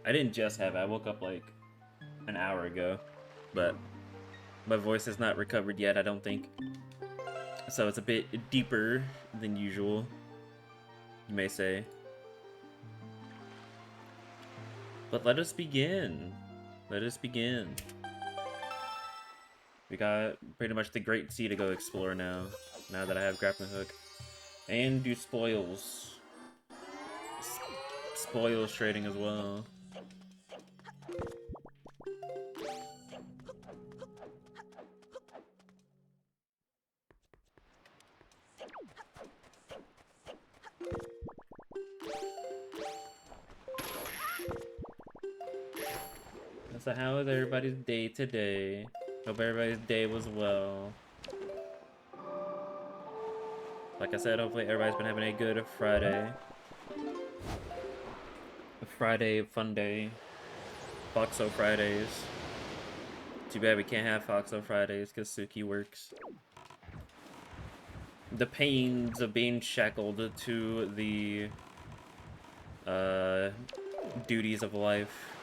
I didn't just have it. I woke up like an hour ago, but my voice has not recovered yet, I don't think. So it's a bit deeper than usual, you may say. But let us begin. Let us begin. We got pretty much the Great Sea to go explore now. Now that I have grappling hook. And do spoils. Spoils trading as well. So how is everybody's day today? Hope everybody's day was well. Like I said, hopefully everybody's been having a good Friday. A Friday fun day. Foxo Fridays. Too bad we can't have Foxo Fridays because Suki works. The pains of being shackled to the duties of life.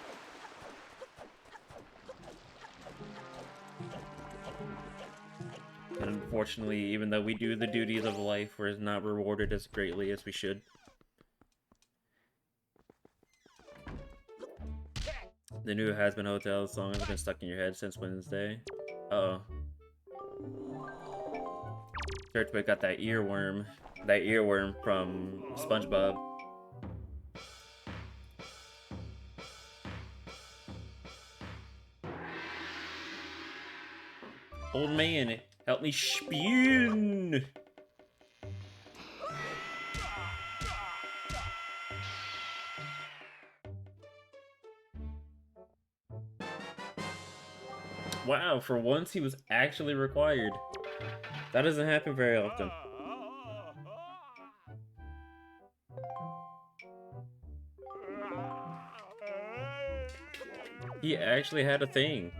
And unfortunately, even though we do the duties of life, we're not rewarded as greatly as we should. The new Has-Been Hotel song has been stuck in your head since Wednesday. Uh-oh. Churchwick got that earworm. That earworm from SpongeBob. Old man, help me spin! Wow, for once he was actually required. That doesn't happen very often. He actually had a thing.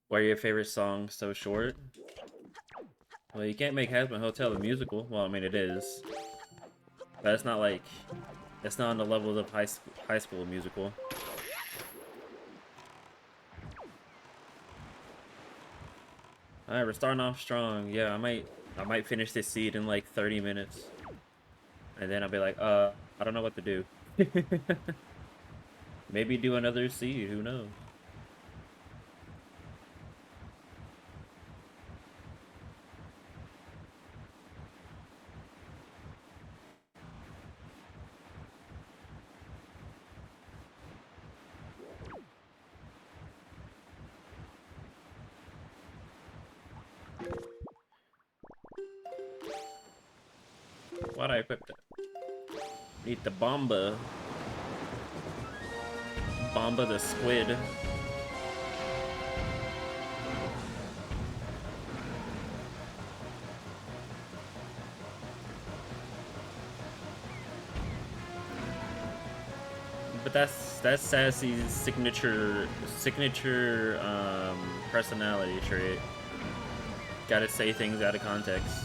Why are your favorite songs so short? Well, you can't make Has-Been Hotel a musical. Well, I mean, it is. But it's not like... It's not on the levels of high school musical. Alright, we're starting off strong. Yeah, I might finish this seed in like 30 minutes. And then I'll be like, I don't know what to do. Maybe do another seed, who knows? Why'd I equip that? Need the Bomba. Bomba the squid. But that's Sassy's signature personality trait. Gotta say things out of context.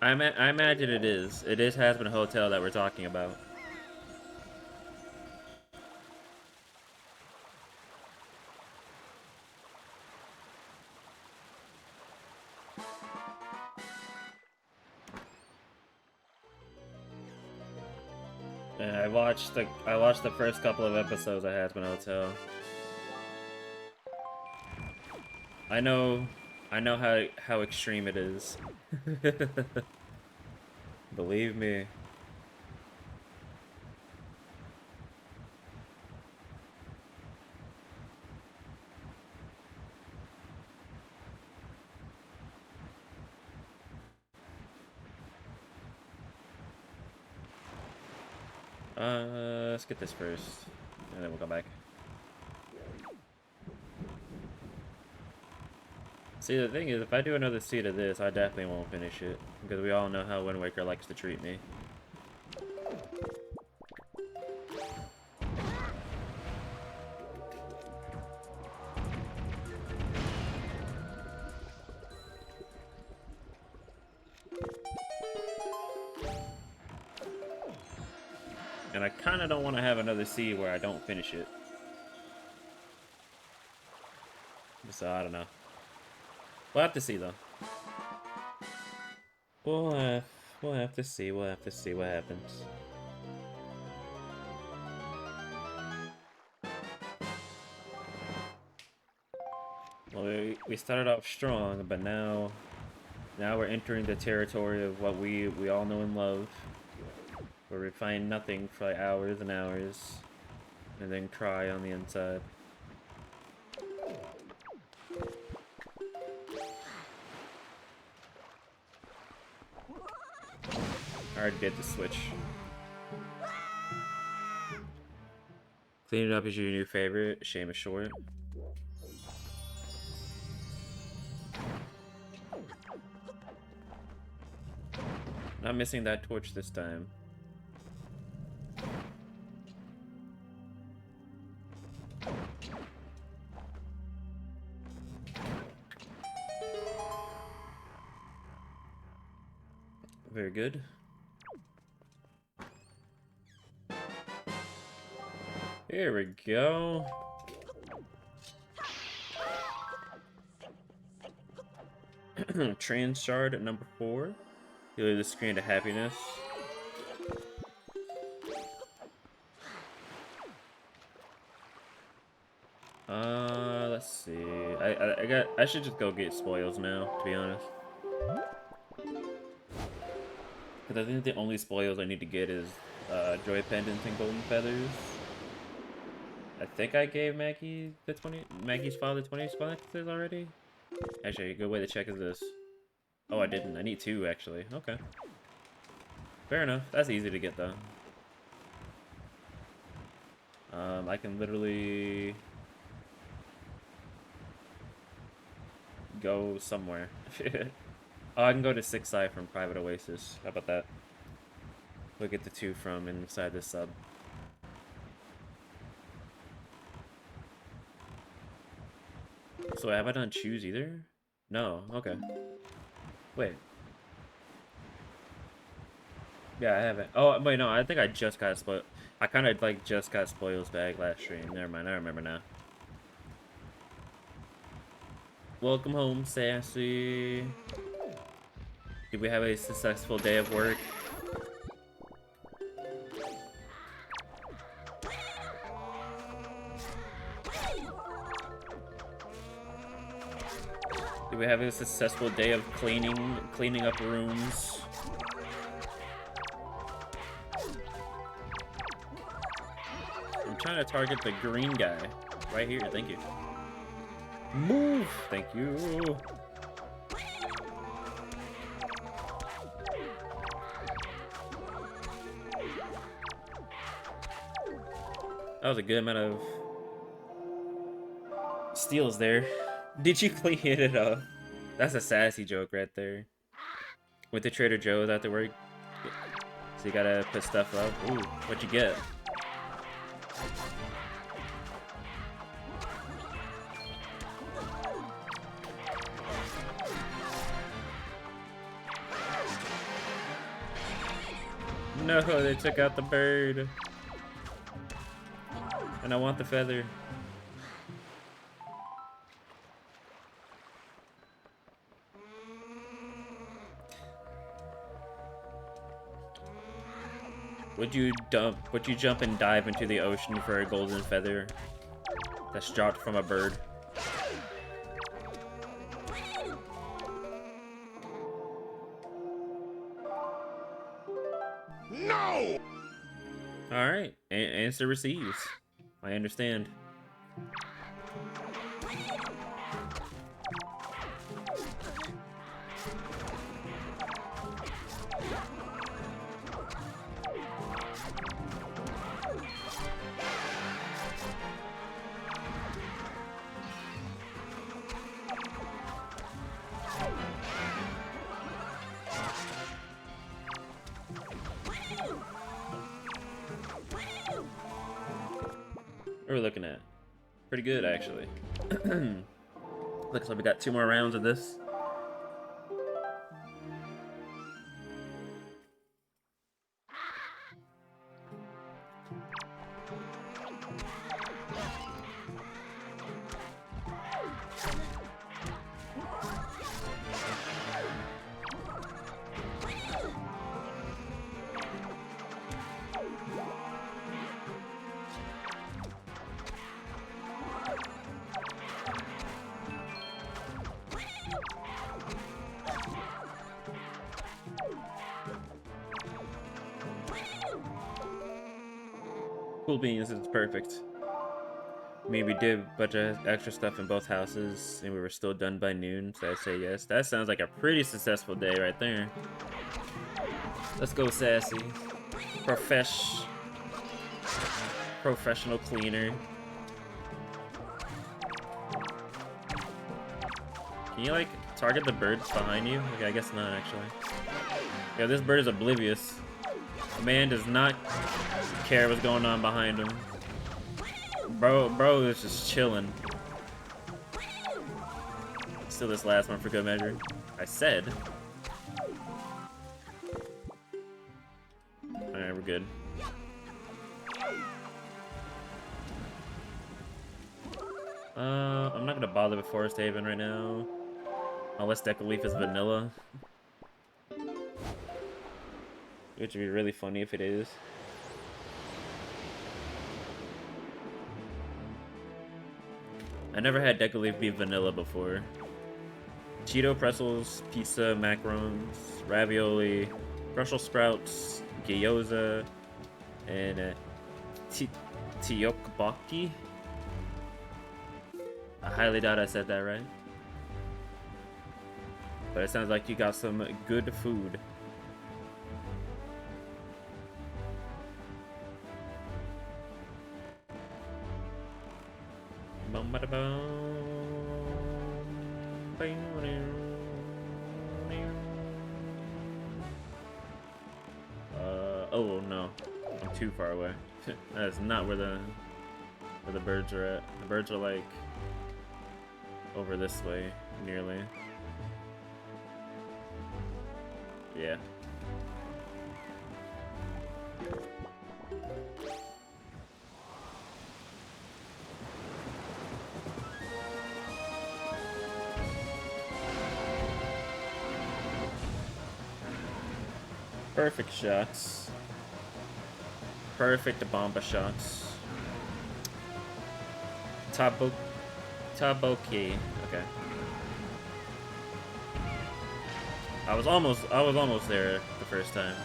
I imagine it is. It is Has-Been Hotel that we're talking about. And I watched the first couple of episodes of Has-Been Hotel. I know how extreme it is. Believe me. Let's get this first, and then we'll come back. See, the thing is, if I do another seed of this, I definitely won't finish it. Because we all know how Wind Waker likes to treat me. And I kind of don't want to have another seed where I don't finish it. So, I don't know. We'll have to see, though. We'll have to see. We'll have to see what happens. Well, we started off strong, but now we're entering the territory of what we all know and love, where we find nothing for like hours and hours, and then cry on the inside. Hard to get the switch. Clean it up is your new favorite. Shame is short. Not missing that torch this time. Very good. Here we go. Trans shard at number 4. You leave the screen to happiness. Let's see. I should just go get spoils now, to be honest. Because I think the only spoils I need to get is Joy Pendants and Golden Feathers. I think I gave Maggie's father 20 sponsors already. Actually, a good way to check is this. Oh, I didn't. I need 2, actually. Okay. Fair enough. That's easy to get, though. I can literally go somewhere. Oh, I can go to 6i from Private Oasis. How about that? We'll get the 2 from inside this sub. So have I done choose either? No. Okay. Wait. Yeah, I haven't. Oh, wait, no. I think I just got spoiled. I kind of like just got spoils bag last stream. Never mind. I remember now. Welcome home, Sassy. Did we have a successful day of work? Did we have a successful day of cleaning up rooms? I'm trying to target the green guy. Right here, thank you. Move! Thank you. That was a good amount of steals there. Did you clean it up? That's a sassy joke right there. Went to Trader Joe's after work. So you gotta put stuff up. Ooh, what'd you get? No, they took out the bird. And I want the feather. Would you jump and dive into the ocean for a golden feather that's dropped from a bird? No! Alright, answer receives. I understand. are we looking at? Pretty good, actually. Looks like we got 2 more rounds of this. Cool beans is perfect. I mean, we did a bunch of extra stuff in both houses, and we were still done by noon, so I'd say yes. That sounds like a pretty successful day right there. Let's go, Sassy. Professional cleaner. Can you, like, target the birds behind you? Okay, I guess not, actually. Yeah, this bird is oblivious. The man does not care what's going on behind him. Bro is just chilling. Still this last one for good measure. I said. Alright, we're good. I'm not gonna bother with Forest Haven right now. Unless Deca Leaf is vanilla. Which would be really funny if it is. I never had Deca Leaf be vanilla before. Cheeto pretzels, pizza, macarons, ravioli, Brussels sprouts, gyoza, and tteokbokki. I highly doubt I said that right. But it sounds like you got some good food. Oh no, I'm too far away. That is not where the birds are at. The birds are like over this way, nearly. Yeah. Perfect shots. Perfect bomba shots. Taboki. Okay. I was almost there the first time.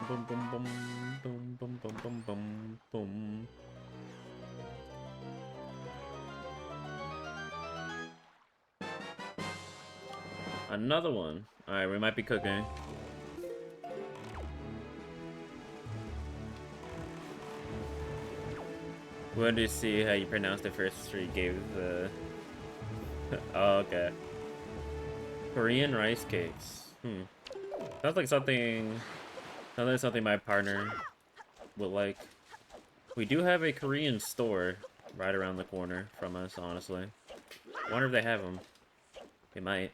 Boom, boom, boom, boom, boom, boom, boom, boom, boom. Another one. Alright, we might be cooking. We wanted to see how you pronounce the first 3 gave the... Oh, okay. Korean rice cakes. Sounds like something my partner would like. We do have a Korean store right around the corner from us, honestly. I wonder if they have them. They might.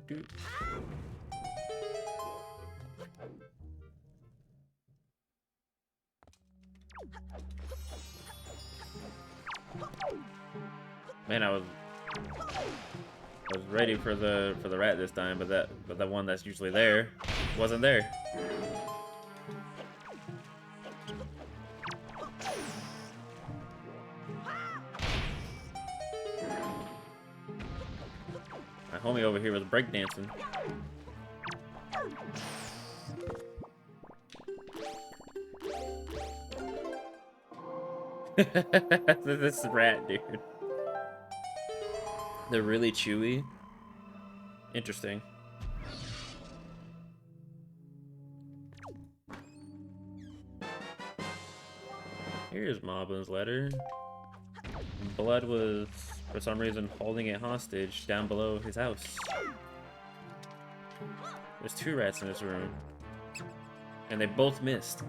Do. Man, I was ready for the rat this time, but the one that's usually there wasn't there. My homie over here was breakdancing. This rat, dude. They're really chewy. Interesting. Here's Moblin's letter. Blood was, for some reason, holding it hostage down below his house. There's 2 rats in this room. And they both missed.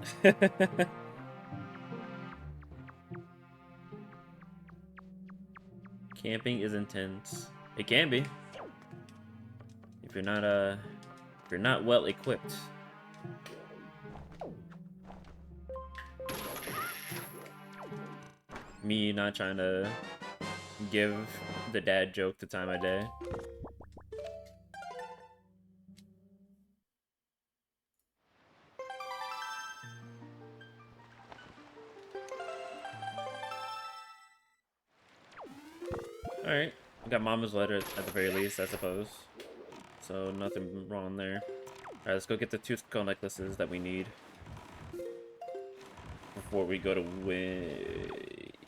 Camping is intense. It can be. If you're not well equipped. Me not trying to give the dad joke the time of day. Alright, we got Mama's letter at the very least, I suppose. So nothing wrong there. Alright, let's go get the 2 skull necklaces that we need. Before we go to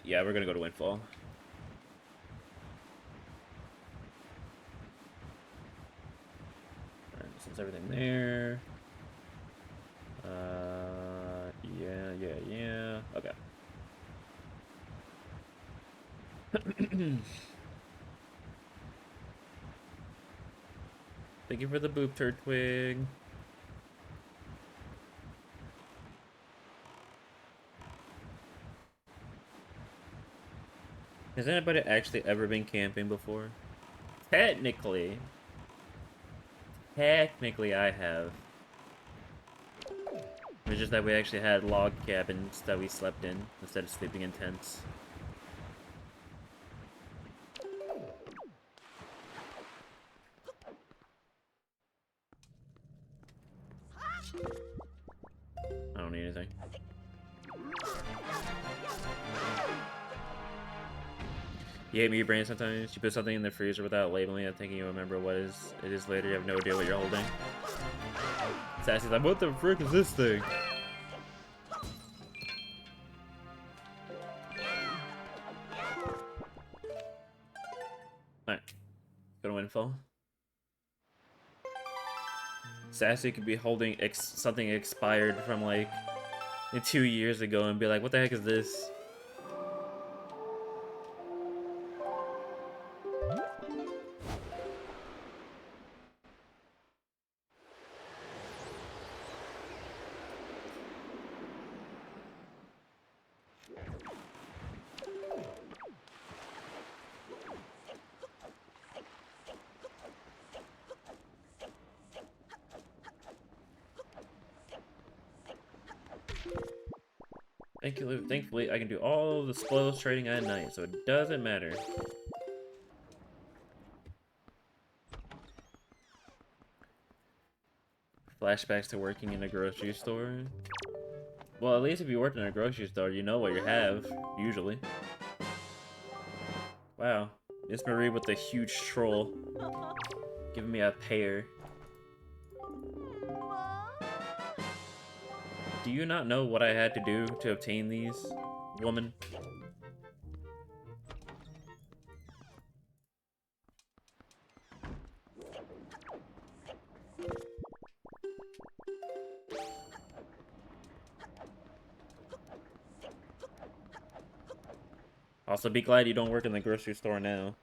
Yeah, we're gonna go to Windfall. Alright, since everything there. Yeah. Okay. Thank you for the boop turd twig. Has anybody actually ever been camping before? Technically I have. It's just that we actually had log cabins that we slept in instead of sleeping in tents. I don't need anything. You hate me, your brain sometimes. You put something in the freezer without labeling it, thinking you remember what it is later. You have no idea what you're holding. Sassy's like, what the frick is this thing? Alright. Go to Windfall. Sassy could be holding something expired from like 2 years ago and be like, what the heck is this? Thankfully, I can do all the spoils trading at night, so it doesn't matter. Flashbacks to working in a grocery store. Well, at least if you worked in a grocery store, you know what you have, usually. Wow. Miss Marie with the huge troll. Giving me a pear. Do you not know what I had to do to obtain these, woman? Also, be glad you don't work in the grocery store now.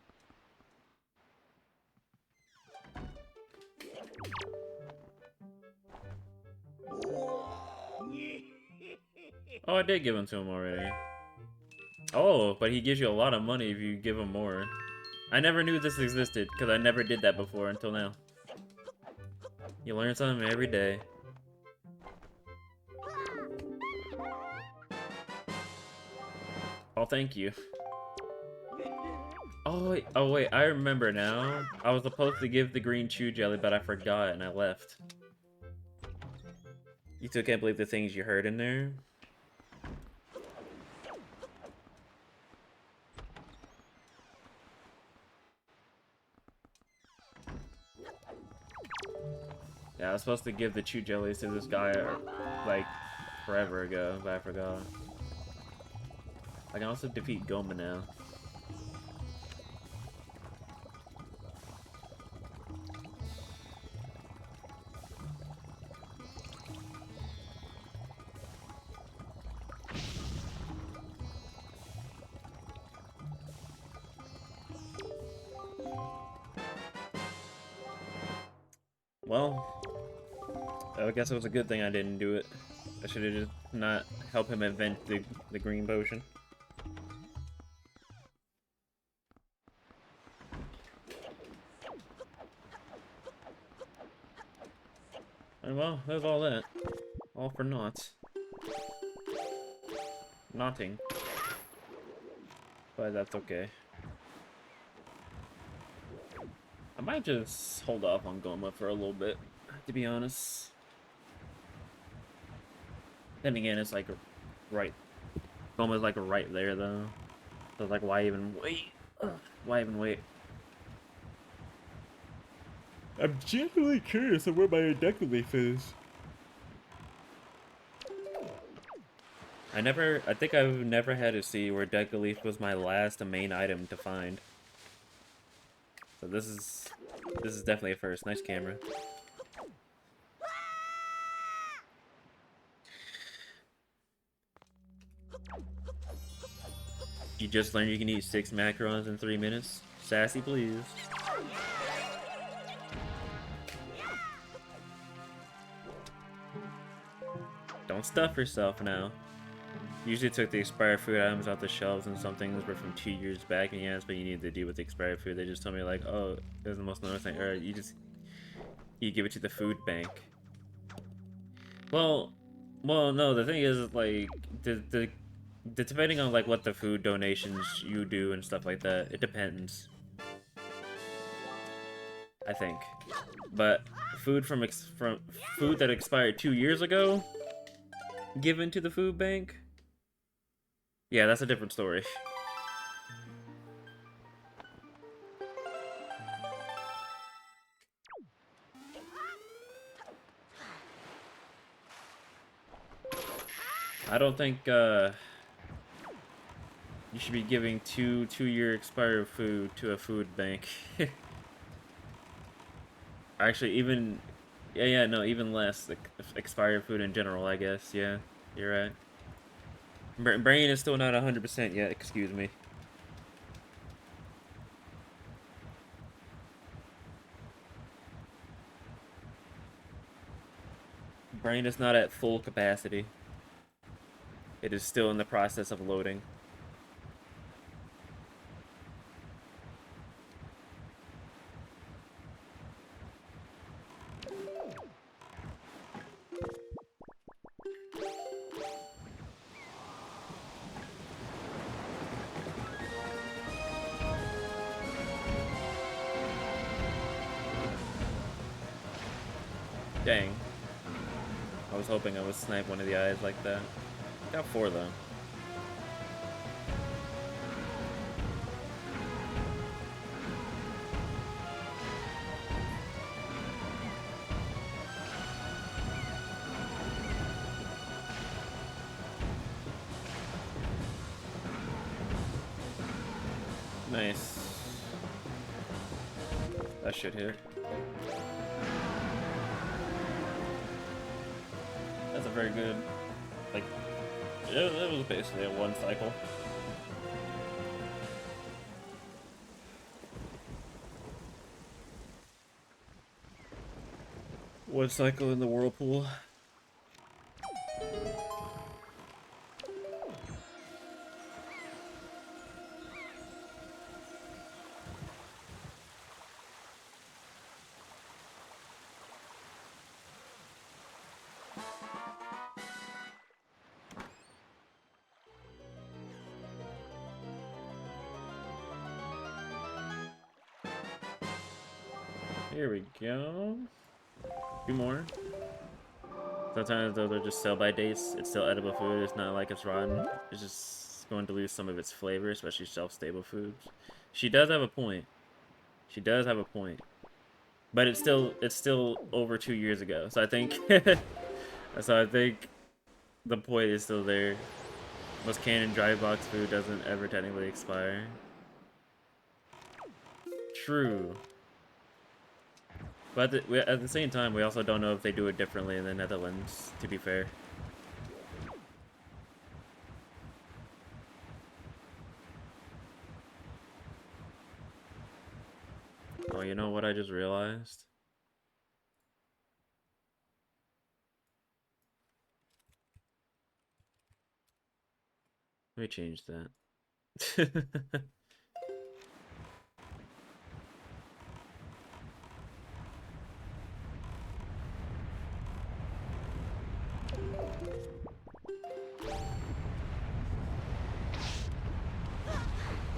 Oh, I did give them to him already. Oh, but he gives you a lot of money if you give him more. I never knew this existed, because I never did that before until now. You learn something every day. Oh, thank you. Oh wait, I remember now. I was supposed to give the green chew jelly, but I forgot and I left. You still can't believe the things you heard in there? Yeah, I was supposed to give the chew jellies to this guy, like, forever ago, but I forgot. I can also defeat Goma now. Well, I guess it was a good thing I didn't do it. I should have just not helped him invent the green potion. And well, there's all that. All for naught. Nothing. But that's okay. I might just hold off on Goma for a little bit, to be honest. Then again, it's like right. Goma's like right there though. So it's like, why even wait? Ugh, why even wait? I'm genuinely curious of where my deck leaf is. I think I've never had to see where Deca Leaf was my last main item to find. So this is definitely a first. Nice camera. You just learned you can eat 6 macarons in 3 minutes? Sassy, please. Don't stuff yourself now. Usually took the expired food items off the shelves and some things were from 2 years back, and yeah, that's what you need to do with the expired food. They just told me like, oh, it was the most annoying thing, or you give it to the food bank. Well, no, the thing is, like, depending on, like, what the food donations you do and stuff like that, it depends. I think. But food from food that expired 2 years ago, given to the food bank, yeah, that's a different story. I don't think, you should be giving two-year expired food to a food bank. Actually, even... Yeah, no, even less. Like, expired food in general, I guess. Yeah, you're right. Brain is still not 100% yet, excuse me. Brain is not at full capacity. It is still in the process of loading. Dang. I was hoping I would snipe one of the eyes like that. Got 4 though. Nice. That should hit. That's a very good, like, it was basically a 1 cycle. One cycle in the whirlpool. Here we go. A few more. Sometimes though they're just sell-by dates. It's still edible food. It's not like it's rotten. It's just going to lose some of its flavor, especially shelf-stable foods. She does have a point. She does have a point. But it's still over 2 years ago. So I think the point is still there. Most canned and dry box food doesn't ever technically expire. True. But at the same time, we also don't know if they do it differently in the Netherlands, to be fair. Oh, you know what I just realized? Let me change that.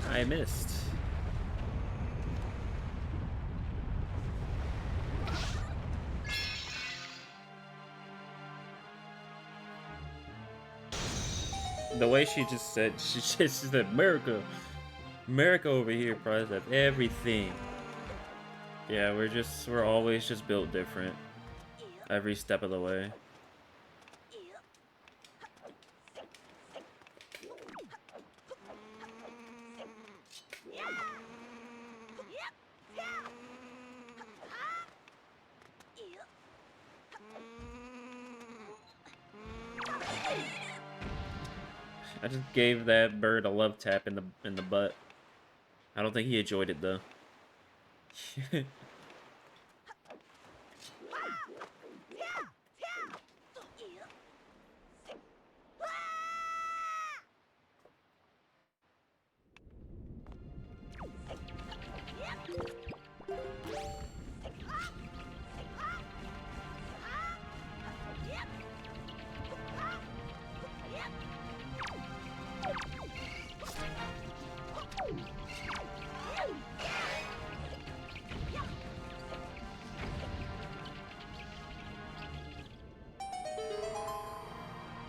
I missed. The way she just said, she said, America. America over here prize of everything. Yeah, we're always just built different. Every step of the way. I just gave that bird a love tap in the butt. I don't think he enjoyed it though.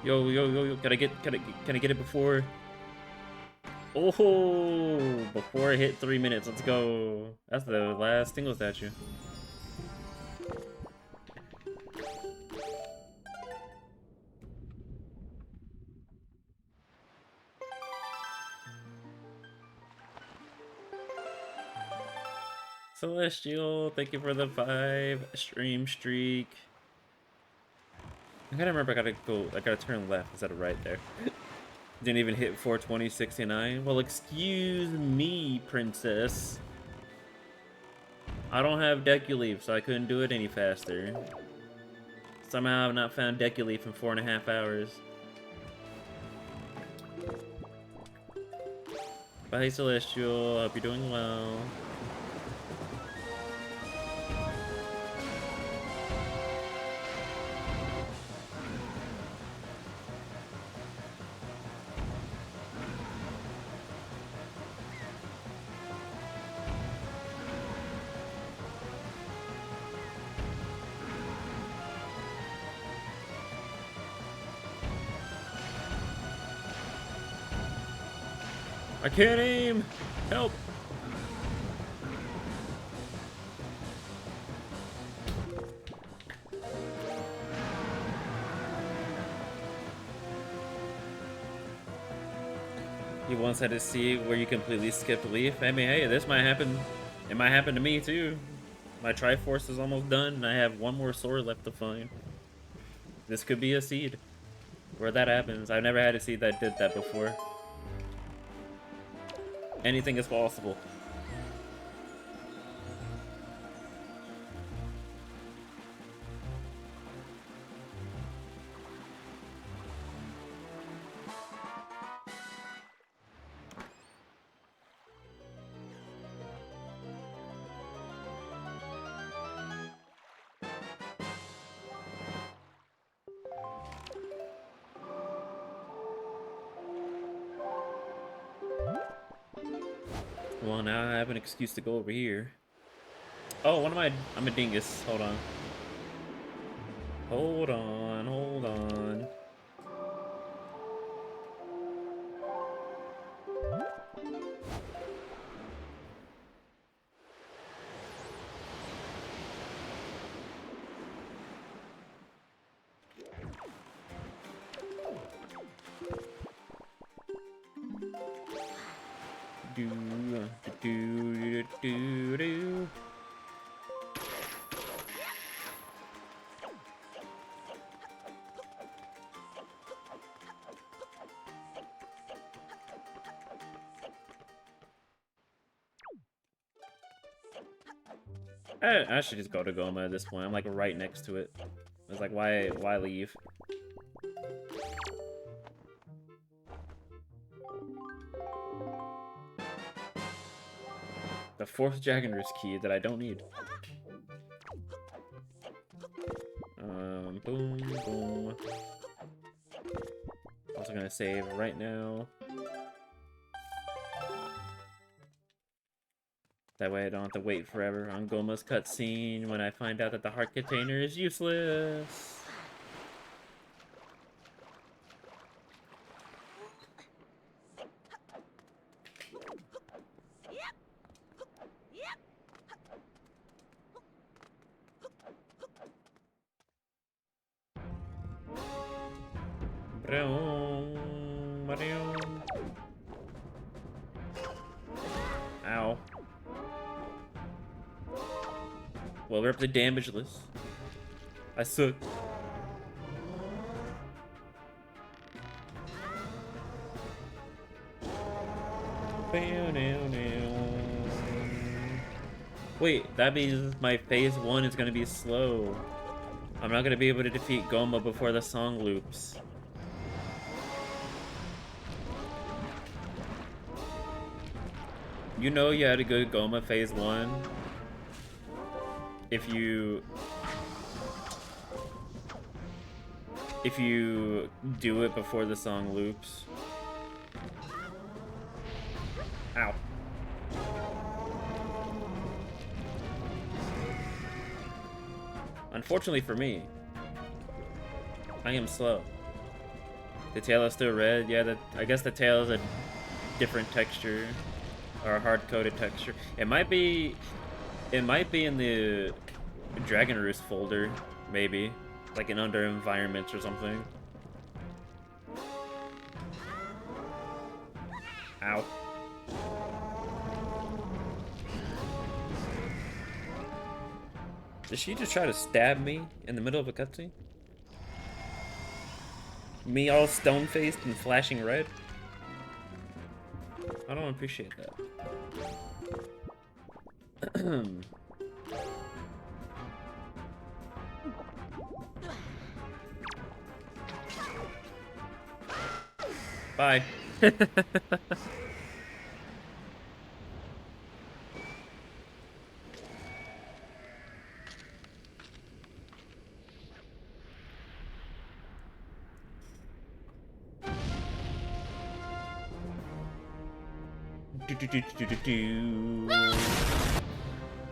Yo, can I get it before? Oh, before it hit 3 minutes. Let's go. That's the last single statue. Celestial, thank you for the 5 stream streak. I gotta remember, I gotta turn left instead of right there. Didn't even hit 420.69. Well, excuse me, princess. I don't have Deku Leaf, so I couldn't do it any faster. Somehow I've not found Deku Leaf in 4.5 hours. Bye, Celestial. Hope you're doing well. I can't aim! Help! You once had to see where you completely skipped Leaf. I mean, hey, this might happen. It might happen to me too. My Triforce is almost done, and I have one more sword left to find. This could be a seed where that happens. I've never had a seed that did that before. Anything is possible. Well, now I have an excuse to go over here. Oh, what am I? I'm a dingus. Hold on. Hold on, hold on. Do do do do do. I should just go to Goma at this point. I'm like right next to it. It's like why leave? The fourth Dragon Roost key that I don't need. Boom, boom. Also gonna save right now. That way I don't have to wait forever on Goma's cutscene when I find out that the heart container is useless. Ow. Well, we're up to damage list. I suck. Wait, that means my phase 1 is gonna be slow. I'm not gonna be able to defeat Goma before the song loops. You know you had to go to Goma phase 1 if you do it before the song loops. Ow. Unfortunately for me, I am slow. The tail is still red. Yeah, I guess the tail is a different texture, or a hard-coded texture. It might be in the Dragon Roost folder, maybe, like in under environments or something. Ow. Did she just try to stab me in the middle of a cutscene? Me all stone-faced and flashing red? I don't appreciate that. Bye.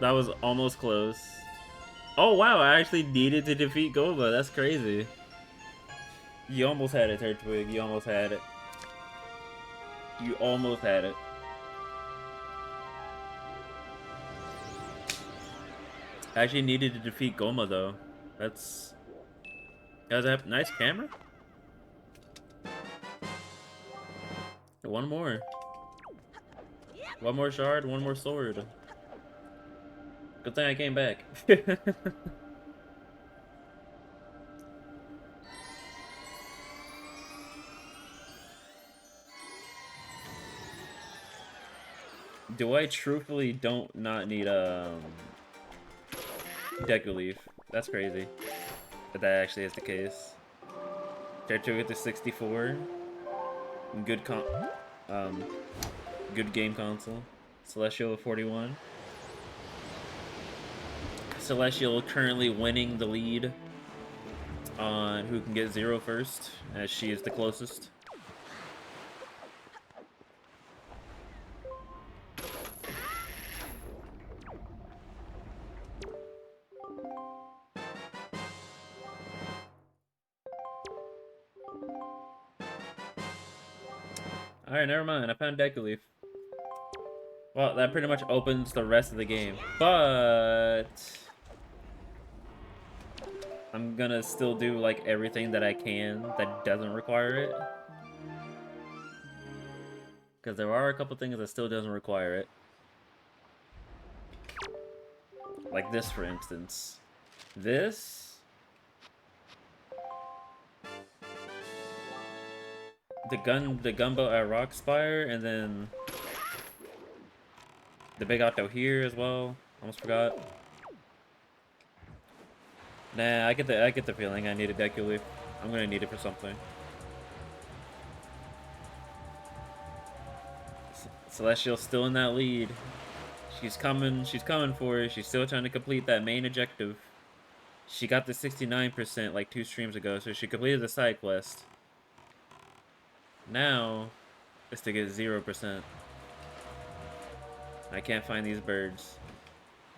That was almost close. Oh wow, I actually needed to defeat Goma. That's crazy. You almost had it, Turtwig. You almost had it. You almost had it. I actually needed to defeat Goma though. That's... Guys, I have nice camera? One more. One more shard, one more sword. Good thing I came back. Do I truthfully don't not need Deku Leaf? That's crazy. But that actually is the case. Turtle with the 64. Good good game console. Celestial with 41. Celestial currently winning the lead on who can get 0 first, as she is the closest. Alright, never mind. I found Deku Leaf. Well, that pretty much opens the rest of the game. But I'm gonna still do like everything that I can that doesn't require it. Because there are a couple things that still doesn't require it. Like this, for instance. This... The gunboat at Rockspire, and then... The big auto here as well. Almost forgot. Nah, I get the feeling I need a Deku Leaf. I'm gonna need it for something. Celestial's still in that lead. She's coming for it. She's still trying to complete that main objective. She got the 69% like 2 streams ago, so she completed the side quest. Now, it's to get 0%. I can't find these birds.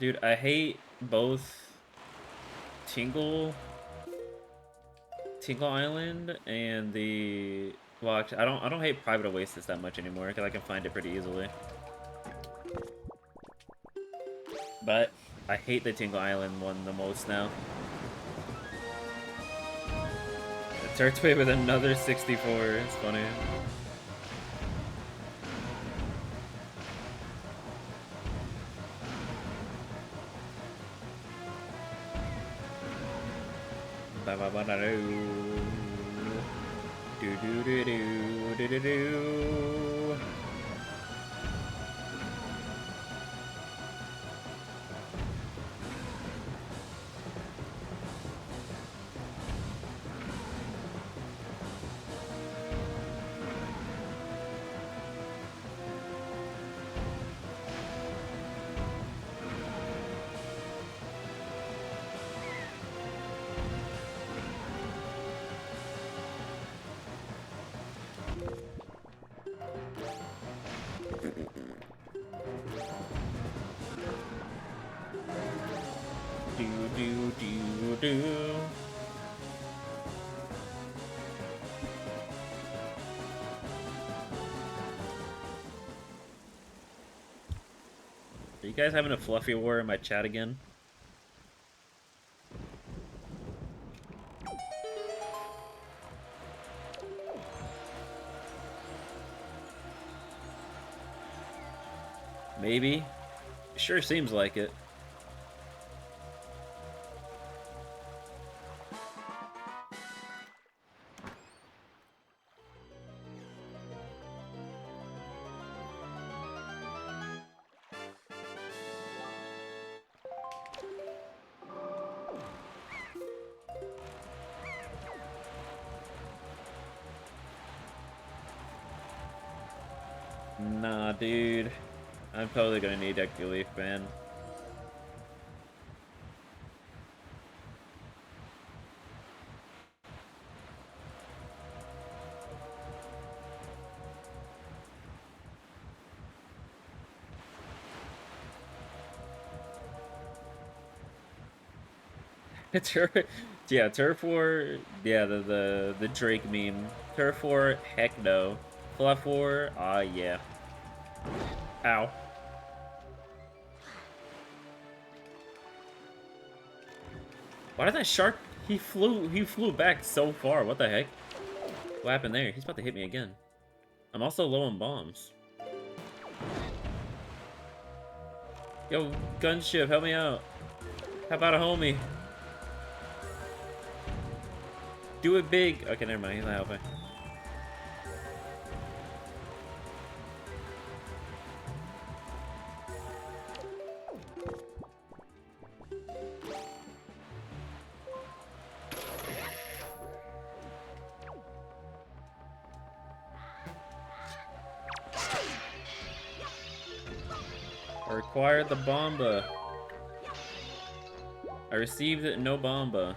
Dude, I hate both Tingle Island and the... Well, actually, I don't hate Private Oasis that much anymore, because I can find it pretty easily. But I hate the Tingle Island one the most now. Turtway with another 64. It's funny. Ba ba ba da do. Do do do do do do do. Are you guys having a fluffy war in my chat again? Maybe. Sure seems like it. Nah, dude. I'm totally gonna need Deku Leaf, man. Yeah, Turf War, yeah, the Drake meme. Turf War, heck no. Fluff War, yeah. Ow. Why did that shark... He flew back so far. What the heck? What happened there? He's about to hit me again. I'm also low on bombs. Yo, gunship, help me out. How about a homie? Do it big. Okay, never mind. He's not helping. I required the Bomba. I received it, no Bomba.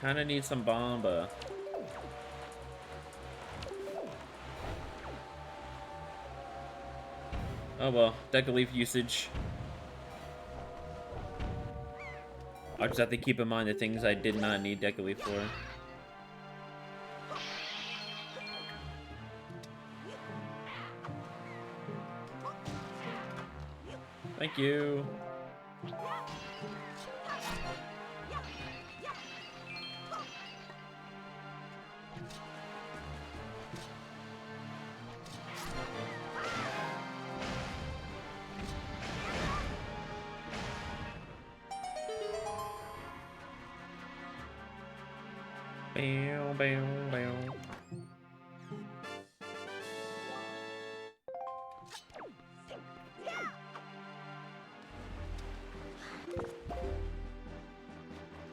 Kinda need some Bomba. Oh well, Deca Leaf usage. I'll just have to keep in mind the things I did not need Deca Leaf for. Thank you. Bow, bow, bow.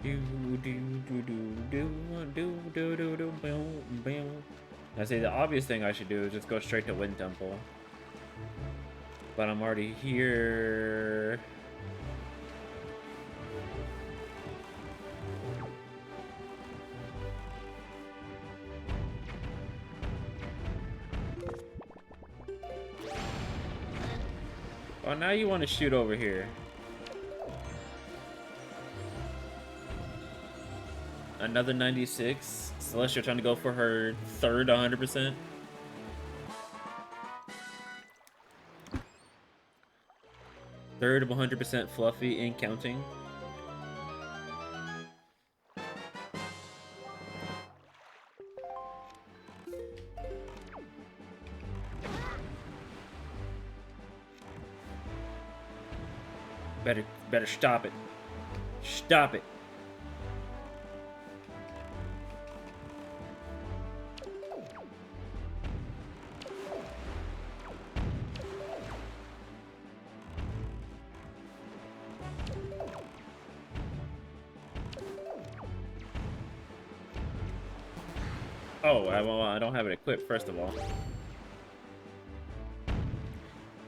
Do do do do do do do do do bow bow. I say the obvious thing I should do is just go straight to Wind Temple. But I'm already here. Oh, now you want to shoot over here. Another 96. Celestia trying to go for her third 100%. Third of 100% Fluffy and counting. Better stop it. Stop it. Oh, I don't have it equipped, first of all.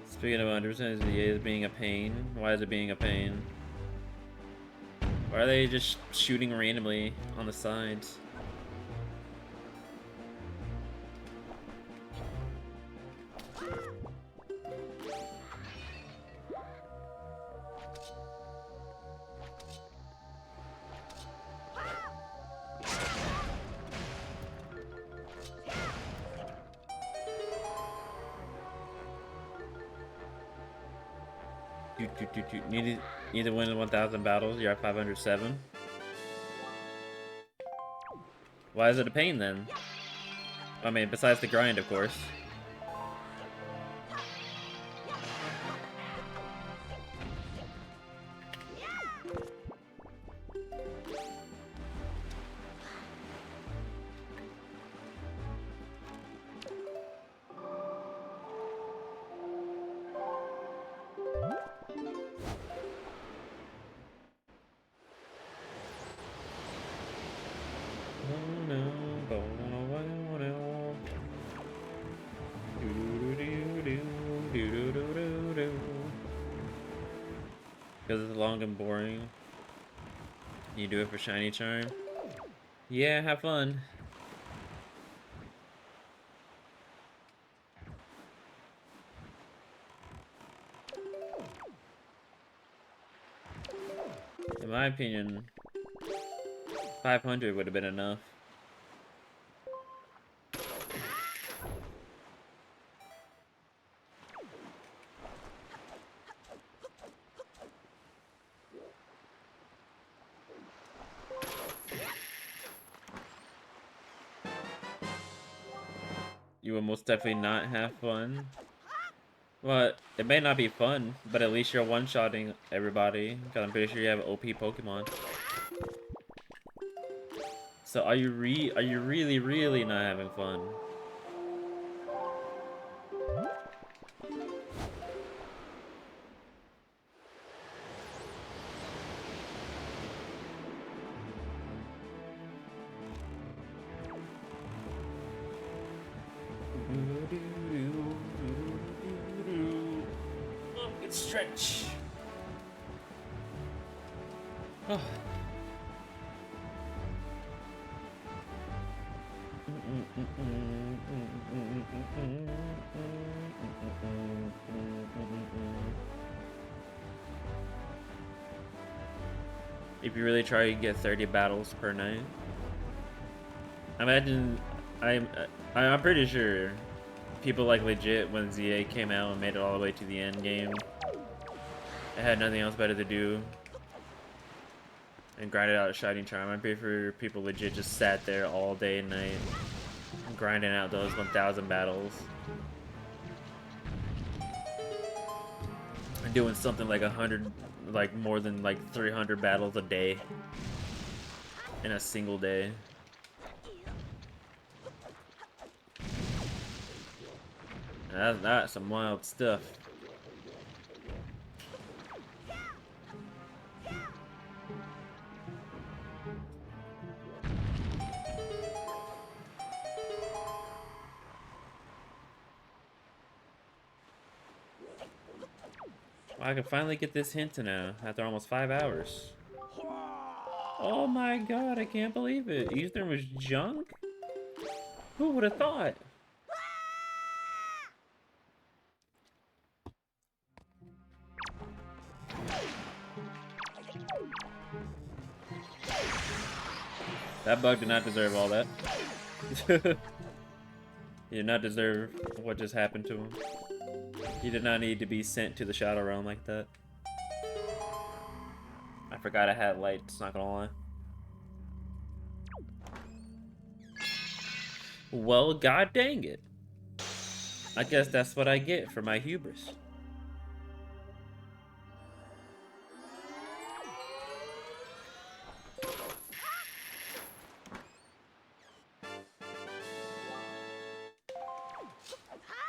Speaking of 100%, the is being a pain. Why is it being a pain? Why are they just shooting randomly on the sides? Need to win 1,000 battles. You're at 507. Why is it a pain then? I mean, besides the grind, of course. Because it's long and boring. You do it for Shiny Charm. Yeah, have fun. In my opinion, 500 would have been enough. You will most definitely not have fun. Well, it may not be fun, but at least you're one-shotting everybody. Because I'm pretty sure you have OP Pokemon. So are you really not having fun? Good stretch. Oh. If you really try, you can get 30 battles per night. I imagine, I'm pretty sure people like legit when ZA came out and made it all the way to the end game, they had nothing else better to do and grinded out a Shining Charm. I'm pretty sure people legit just sat there all day and night grinding out those 1,000 battles. And doing something like 100, like more than like 300 battles a day in a single day. That's some wild stuff. Well, I can finally get this hint now after almost 5 hours. Oh my god, I can't believe it. Eastern was junk? Who would have thought? That bug did not deserve all that. He did not deserve what just happened to him. He did not need to be sent to the Shadow Realm like that. I forgot I had lights, not gonna lie. Well, god dang it. I guess that's what I get for my hubris.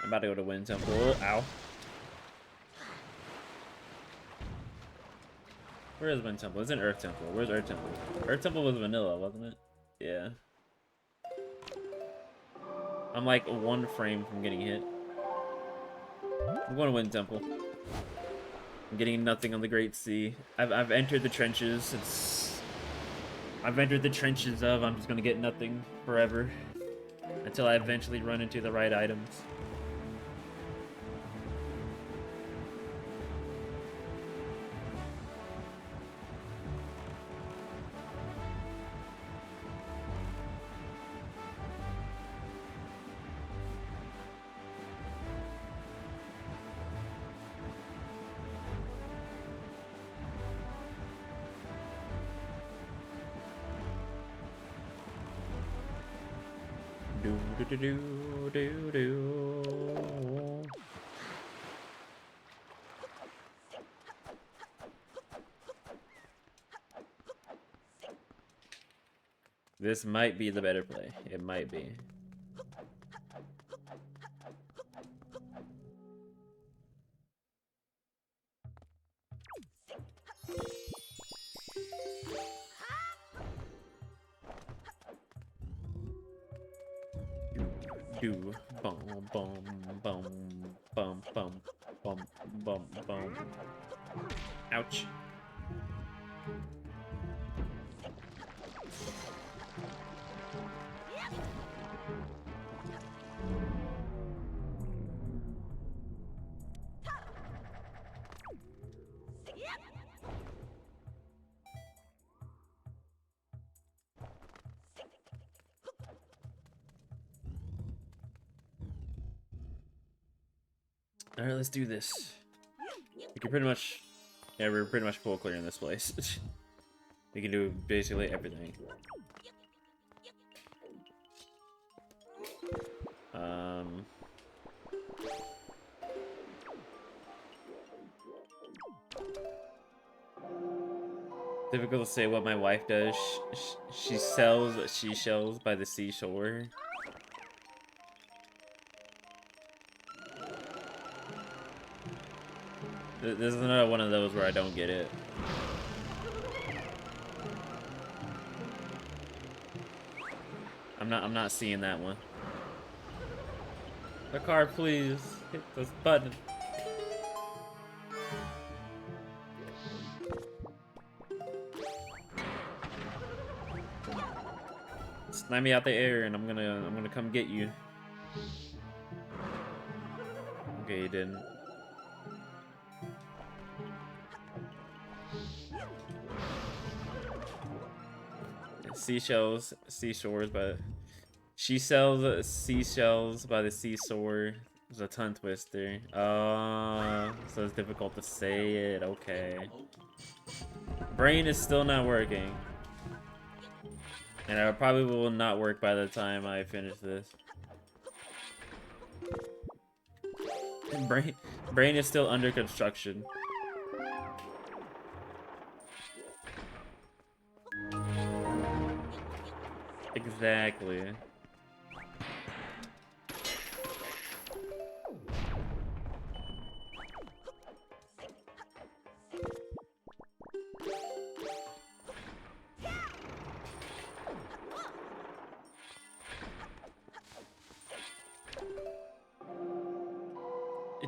I'm about to go to Wind Temple. Ow. Where is Wind Temple? It's in Earth Temple. Where's Earth Temple? Earth Temple was vanilla, wasn't it? Yeah. I'm like 1 frame from getting hit. I'm going to Wind Temple. I'm getting nothing on the Great Sea. I've entered the trenches. I've entered the trenches of I'm just gonna get nothing forever. Until I eventually run into the right items. This might be the better play. It might be. Do bum bum bum bum bum bum bum bum. Ouch. Alright, let's do this. We can pretty much... Yeah, we're pretty much full clearing this place. We can do basically everything. Difficult to say what my wife does. She sells seashells by the seashore. This is another one of those where I don't get it. I'm not seeing that one. The car, please hit this button. Snipe me out the air, and I'm gonna come get you. Okay, he didn't. Seashores, but she sells seashells by the seashore. There's a tongue twister. Oh, so it's difficult to say it. Okay. Brain is still not working. And it probably will not work by the time I finish this. Brain is still under construction. Exactly.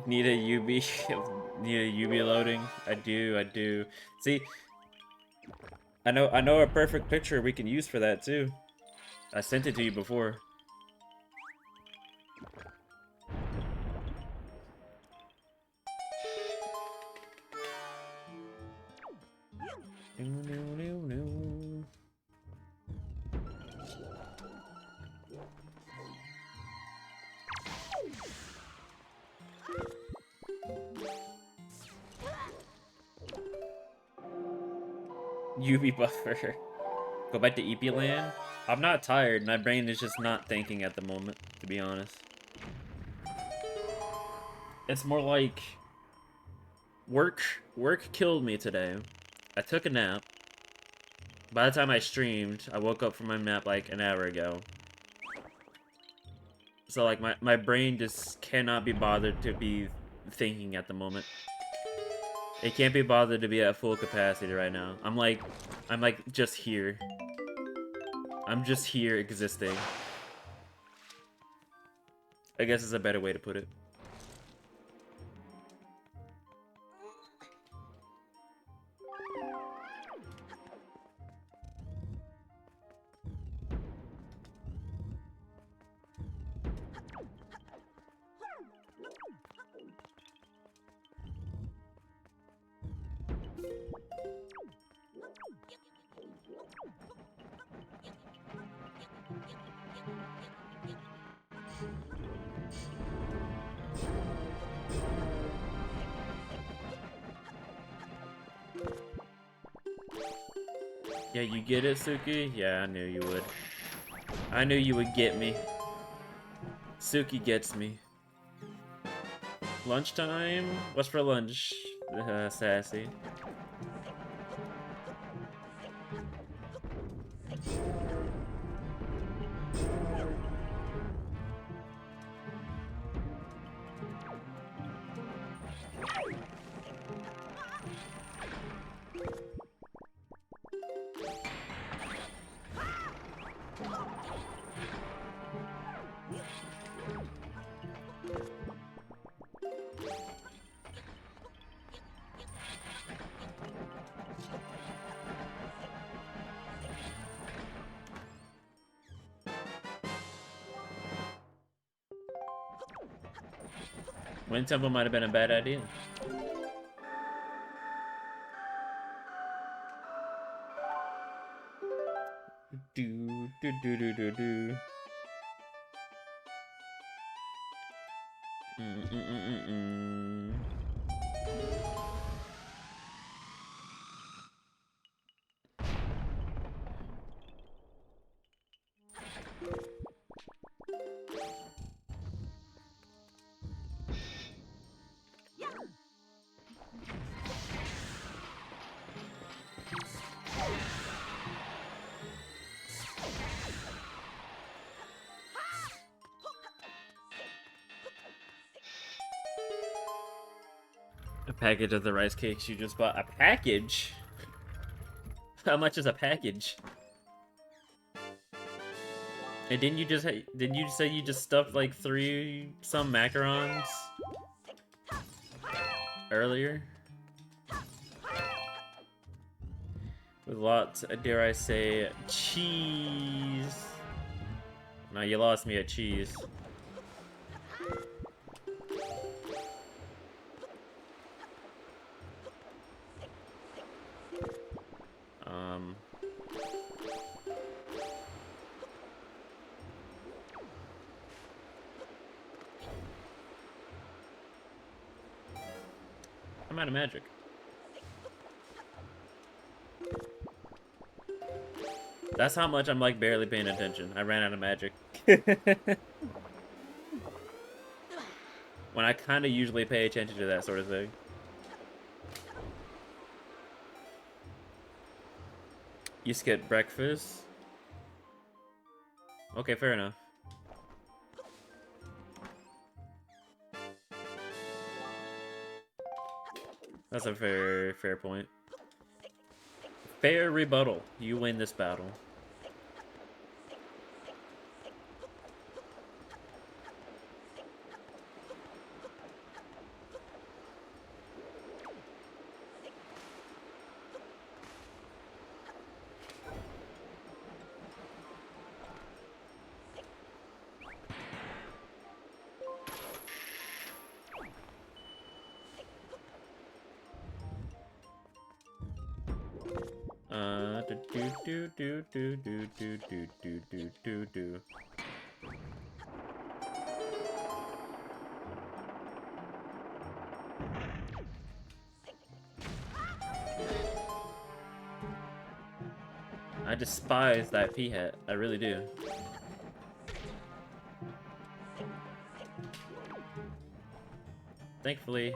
Need a UV, need a UV loading. I do. See, I know a perfect picture we can use for that too. I sent it to you before. UV buffer. Go back to EP land? I'm not tired, my brain is just not thinking at the moment, to be honest. It's more like work killed me today. I took a nap. By the time I streamed, I woke up from my nap like an hour ago. So like my brain just cannot be bothered to be thinking at the moment. It can't be bothered to be at full capacity right now. I'm like just here. I'm just here existing. I guess is a better way to put it. Yeah, you get it, Suki? Yeah, I knew you would. I knew you would get me. Suki gets me. Lunchtime? What's for lunch, Sassy? Wind temple might have been a bad idea. Do do do do do do. A package of the rice cakes you just bought. A package? How much is a package? And didn't you say you just stuffed like some macarons earlier? With lots, dare I say, cheese. No, you lost me at cheese. I'm out of magic. That's how much I'm like barely paying attention. I ran out of magic. When I kind of usually pay attention to that sort of thing. You skipped breakfast? Okay, fair enough. That's a fair point. Fair rebuttal. You win this battle. Do. I despise that pea hat. I really do. Thankfully,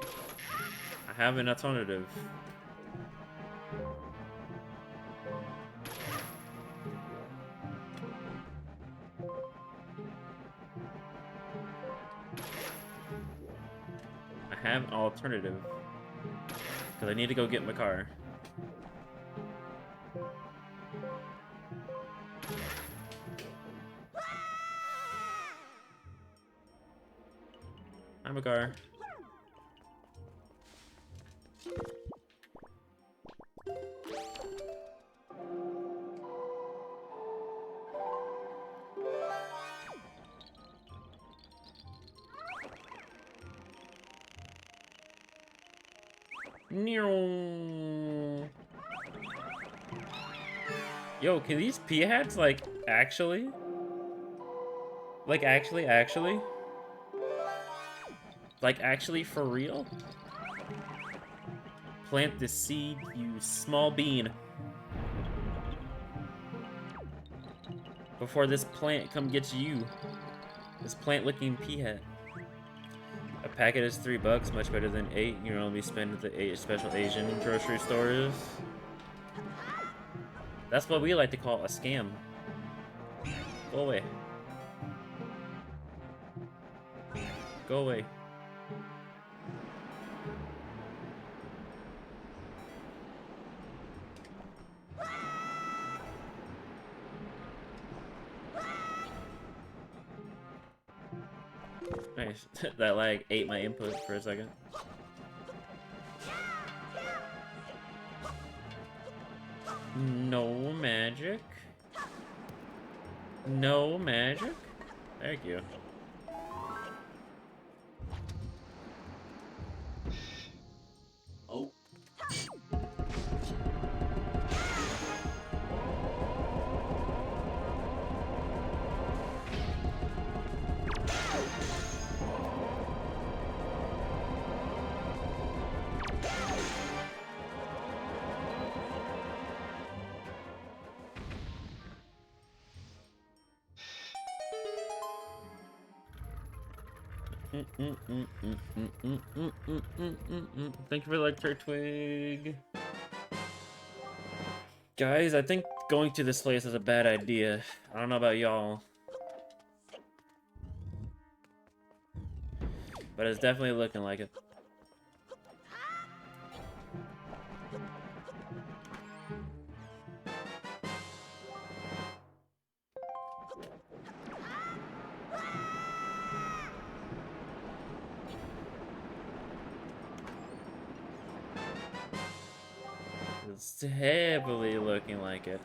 I have an alternative. I have an alternative. Because I need to go get my car. I'm a car. Yo, can these pea hats, like, actually? Like, actually? Like, actually, for real? Plant the seed, you small bean. Before this plant come gets you. This plant-looking pea hat. A packet is $3, much better than 8. You only spend at the 8 special Asian grocery stores. That's what we like to call a scam. Go away. Go away. Nice. That lag ate my input for a second. No magic. No magic. Thank you. Oh. Thank you for the electric twig. Guys, I think going to this place is a bad idea. I don't know about y'all. But it's definitely looking like it. It's heavily looking like it.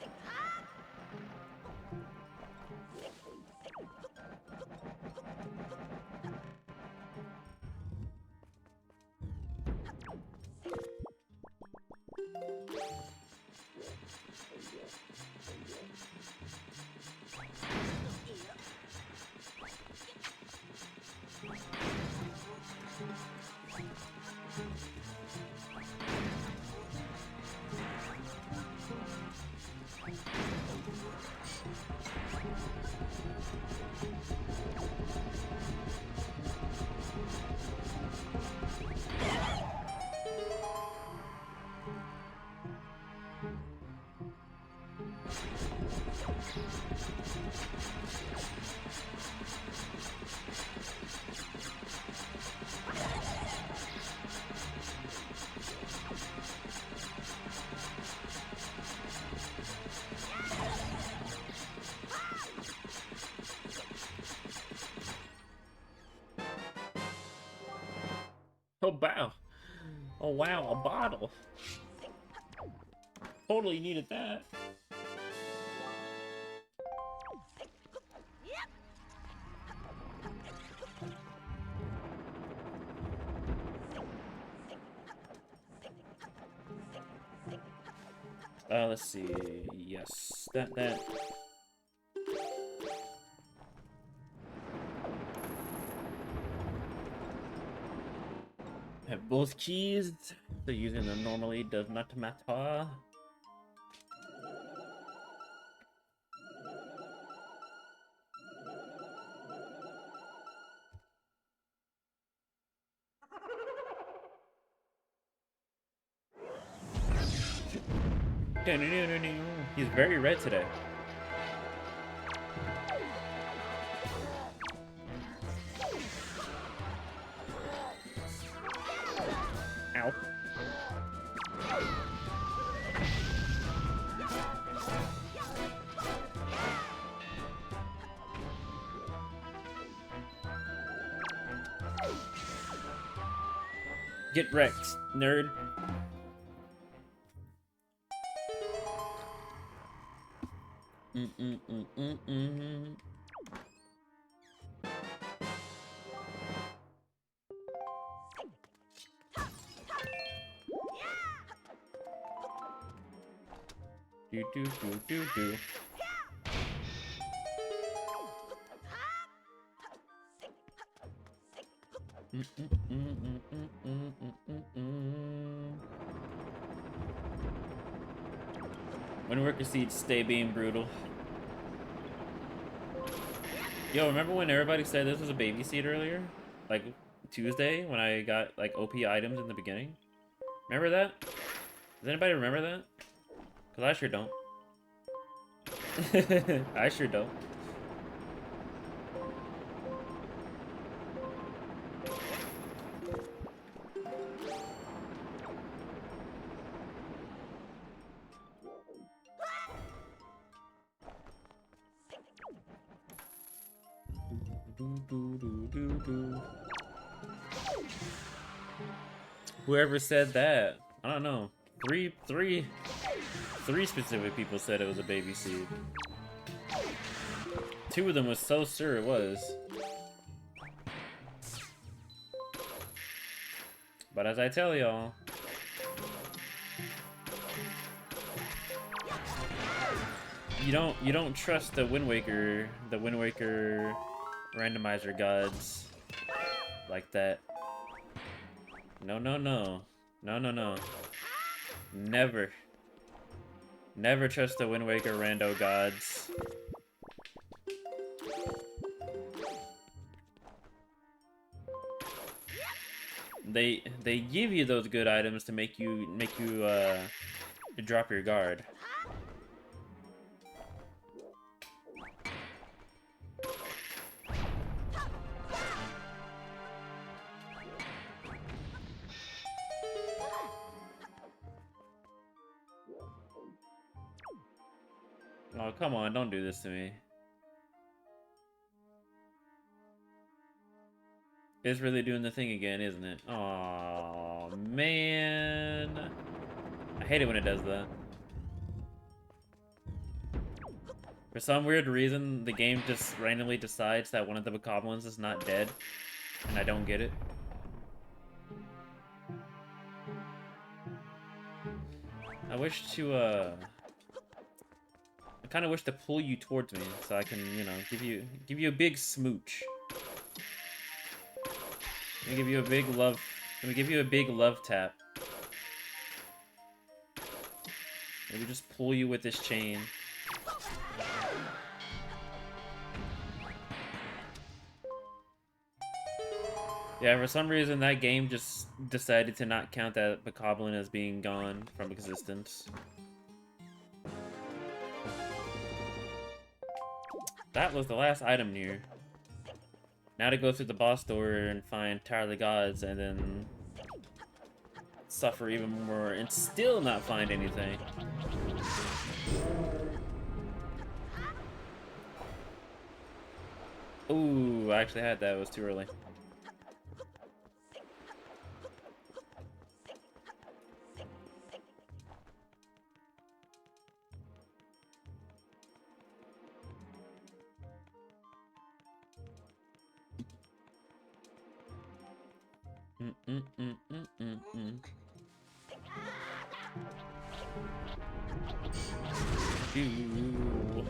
Oh wow. Oh wow, a bottle. Totally needed that. Let's see. Yes, that. Have both keys, so using them normally does not matter. He's very red today. Ow. Get wrecked, nerd. Do. When worker seats stay being brutal. Yo, remember when everybody said this was a baby seat earlier? Like Tuesday when I got like OP items in the beginning? Remember that? Does anybody remember that? Cause I sure don't. I sure don't. Whoever said that, I don't know. Three specific people said it was a baby seed. Two of them was so sure it was. But as I tell y'all, you don't trust the Wind Waker randomizer gods like that. No. Never trust the Wind Waker rando gods. They give you those good items to make you drop your guard. Oh, come on, don't do this to me. It's really doing the thing again, isn't it? Oh man. I hate it when it does that. For some weird reason, the game just randomly decides that one of the bokoblins is not dead, and I don't get it. I wish to, I kind of wish to pull you towards me so I can, you know, give you a big smooch. Let me give you a big love. Let me give you a big love tap. Maybe just pull you with this chain. Yeah, for some reason that game just decided to not count that bokoblin as being gone from existence. That was the last item here. Now to go through the boss door and find Tower of the Gods and then suffer even more and still not find anything. Ooh, I actually had that. It was too early. Ooh.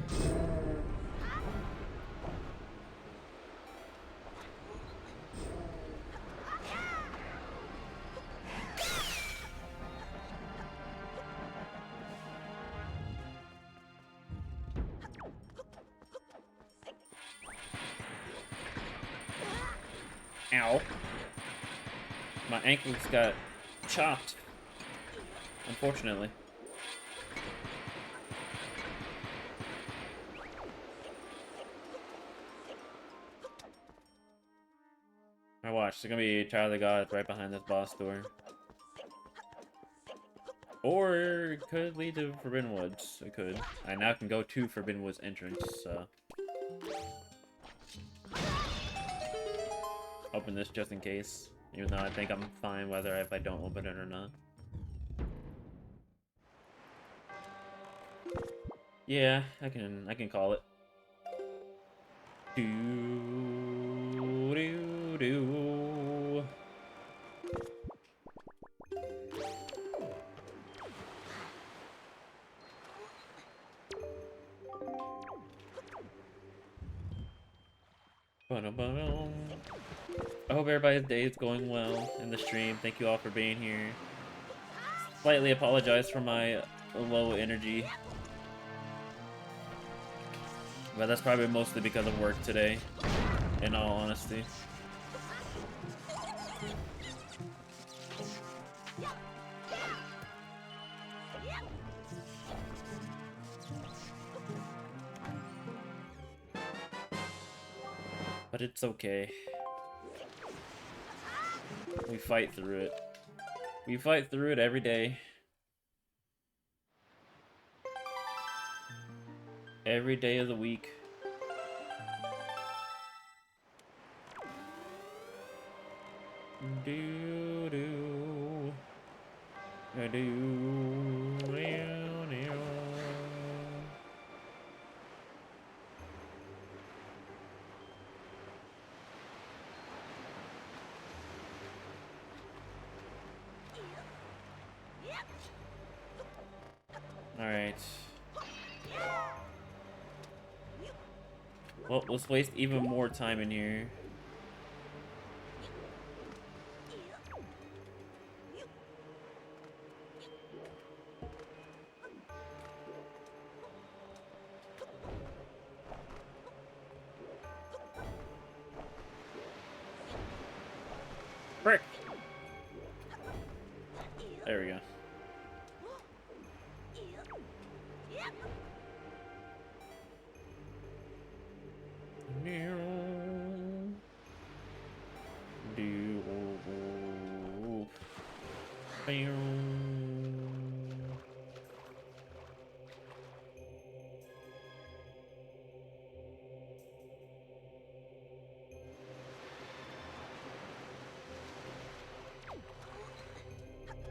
Ow. My ankles got chopped, unfortunately. I watch. There's gonna be Tower of the Gods right behind this boss door. Or it could lead to Forbidden Woods. It could. I now can go to Forbidden Woods entrance, so. Open this just in case. Even though I think I'm fine whether if I don't open it or not. Yeah, I can call it. Do. I hope everybody's day is going well in the stream. Thank you all for being here. Slightly apologize for my low energy. But that's probably mostly because of work today, in all honesty. But it's okay. We fight through it. We fight through it every day. Every day of the week. Alright. Well, let's waste even more time in here. Frick! There we go.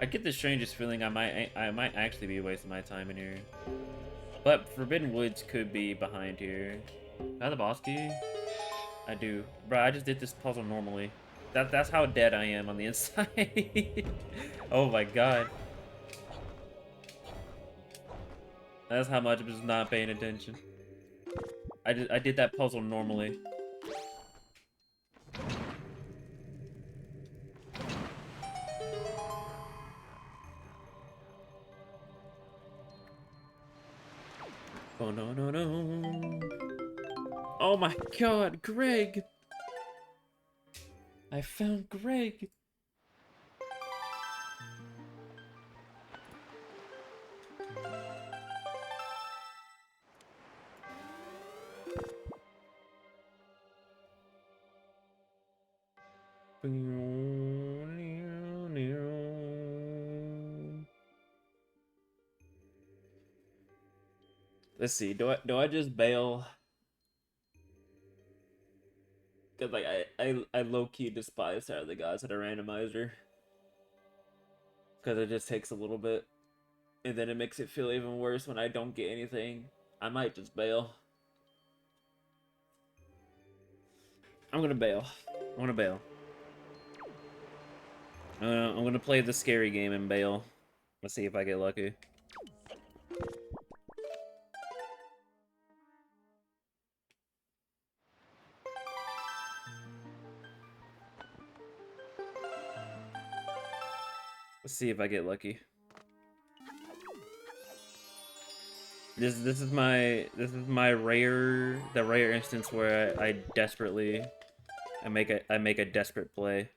I get the strangest feeling I might actually be wasting my time in here. But Forbidden Woods could be behind here. Do I have the boss key? I do. Bro, I just did this puzzle normally. That's how dead I am on the inside. Oh my god. That's how much I'm just not paying attention. I did that puzzle normally. Oh no no no. Oh my god, Greg! I found Greg! Let's see. Do I just bail? Cause like I low key despise Tower of the Gods at a randomizer. Cause it just takes a little bit, and then it makes it feel even worse when I don't get anything. I might just bail. I'm gonna bail. I'm gonna bail. I'm gonna play the scary game and bail. Let's see if I get lucky. Let's see if I get lucky. This is my the rare instance where I desperately I make a desperate play.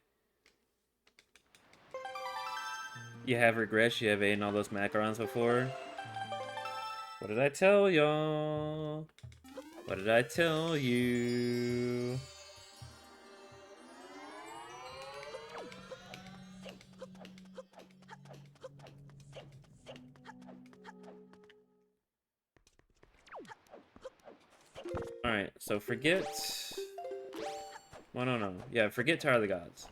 You have regrets. You have eaten all those macarons before. What did I tell y'all? What did I tell you? Alright, so forget... Well, no. Yeah, forget Tower of the Gods.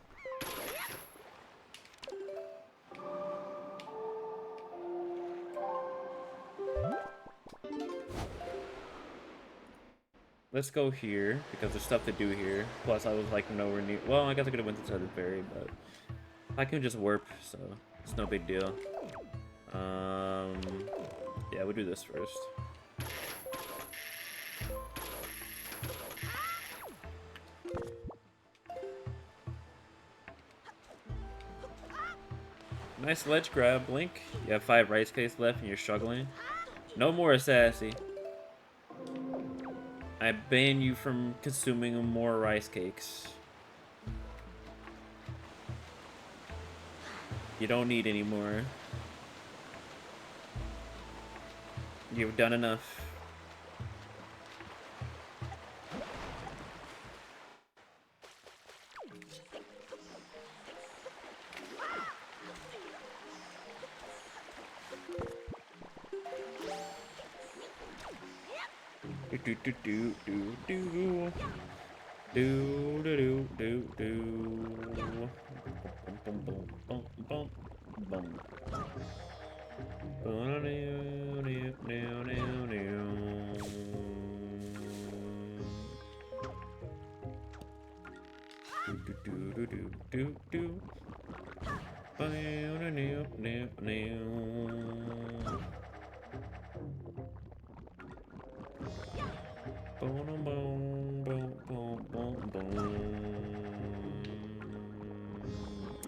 Let's go here, because there's stuff to do here. Plus, I was, like, nowhere near... Well, I guess I could have went to the ferry, but... I can just warp, so it's no big deal. Yeah, we'll do this first. Nice ledge grab, Link. You have 5 rice cakes left and you're struggling. No more sassy. I ban you from consuming more rice cakes. You don't need any more. You've done enough.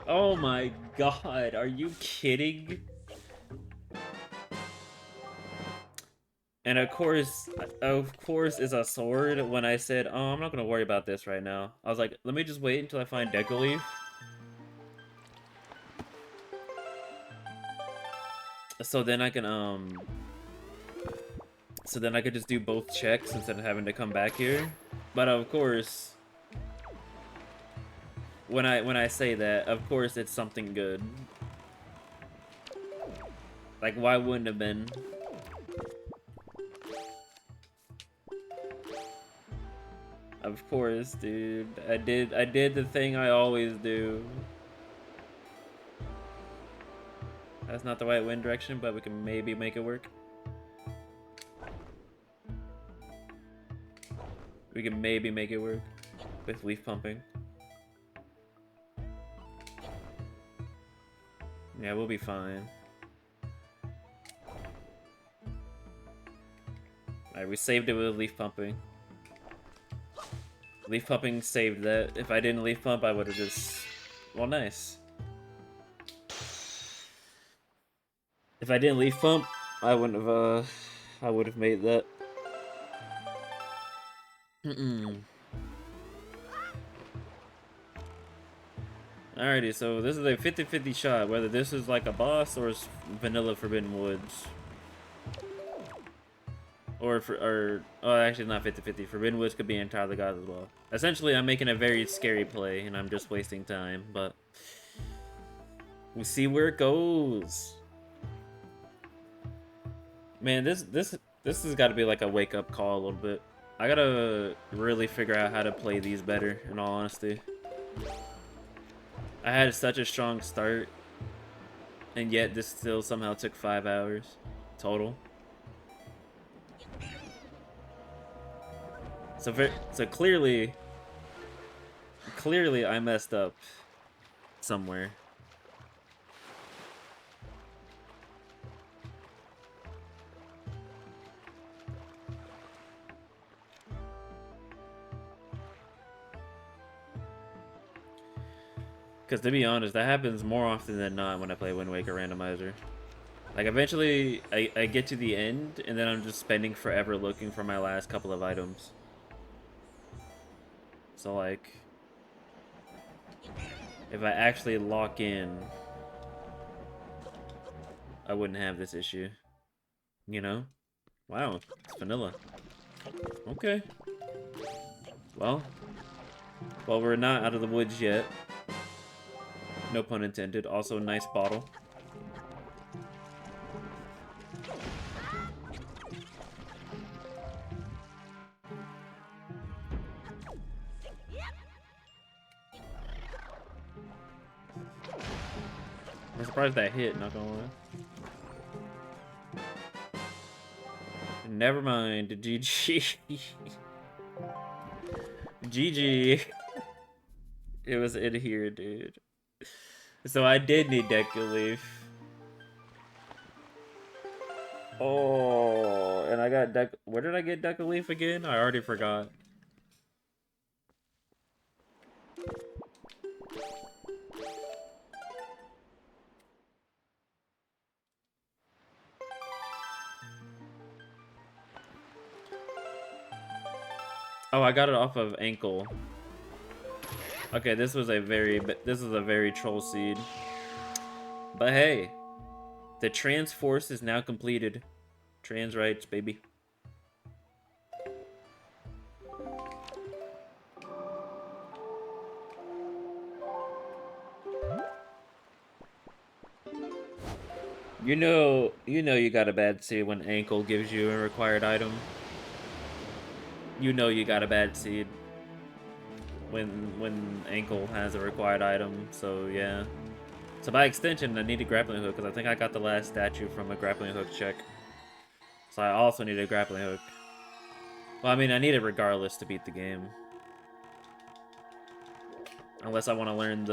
Oh my god, are you kidding? And of course is a sword when I said, oh, I'm not gonna worry about this right now. I was like, let me just wait until I find Deku Leaf. So then I can, so then I could just do both checks instead of having to come back here. But of course, when I say that, of course it's something good. Like, why wouldn't it have been? Of course, dude. I did the thing I always do. That's not the right wind direction, but we can maybe make it work. We can maybe make it work with leaf pumping. Yeah, we'll be fine. Alright, we saved it with leaf pumping. Leaf pumping saved that. If I didn't leaf pump, I would have just... Well, nice. If I didn't leaf pump, I wouldn't have, I would have made that. Alrighty, so this is a 50-50 shot, whether this is like a boss or it's vanilla Forbidden Woods. Oh, actually not 50-50. Forbidden Woods could be entirely gods as well. Essentially, I'm making a very scary play, and I'm just wasting time, but we'll see where it goes. Man, this has got to be like a wake-up call a little bit. I gotta really figure out how to play these better, in all honesty. I had such a strong start, and yet this still somehow took 5 hours total. So clearly I messed up somewhere. Because to be honest, that happens more often than not when I play Wind Waker Randomizer. Like, eventually, I get to the end, and then I'm just spending forever looking for my last couple of items. So, like, if I actually lock in, I wouldn't have this issue. You know? Wow, it's vanilla. Okay. Well, we're not out of the woods yet. No pun intended. Also, a nice bottle. I'm surprised that hit, not gonna lie. Never mind. GG. GG. It was in here, dude. So I did need Deku Leaf. Oh, and I got Deku... Where did I get Deku Leaf again? I already forgot. Oh, I got it off of Ankle. Okay, this was a very troll seed. But hey, the trans force is now completed. Trans rights, baby. You know you got a bad seed when Ankle gives you a required item. You know you got a bad seed when Ankle has a required item, so yeah. So by extension, I need a grappling hook, because I think I got the last statue from a grappling hook check. So I also need a grappling hook. Well, I mean, I need it regardless to beat the game. Unless I want to learn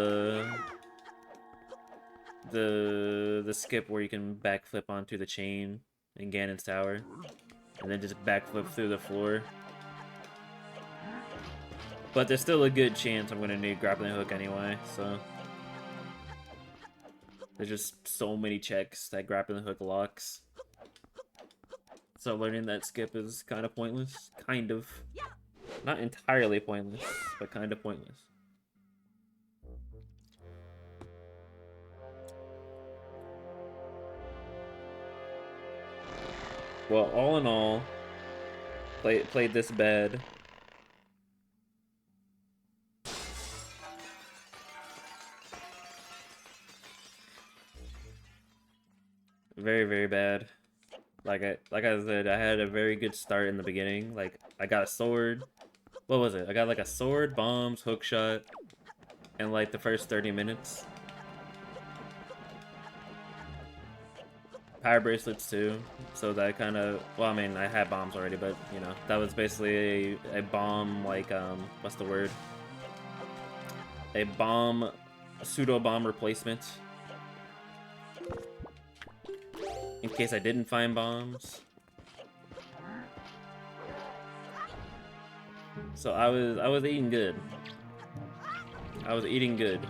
the skip where you can backflip onto the chain in Ganon's tower. And then just backflip through the floor. But there's still a good chance I'm going to need grappling hook anyway, so... There's just so many checks that grappling hook locks. So learning that skip is kind of pointless. Kind of. Not entirely pointless, but kind of pointless. Well, all in all, played this bad. Very, very bad. Like I said, I had a very good start in the beginning. Like, I got a sword. What was it? I got like a sword, bombs, hookshot, in like the first 30 minutes. Power bracelets too. So that kind of, well, I mean, I had bombs already, but you know, that was basically a bomb, like, what's the word? A pseudo bomb replacement. In case I didn't find bombs. So I was eating good. I was eating good.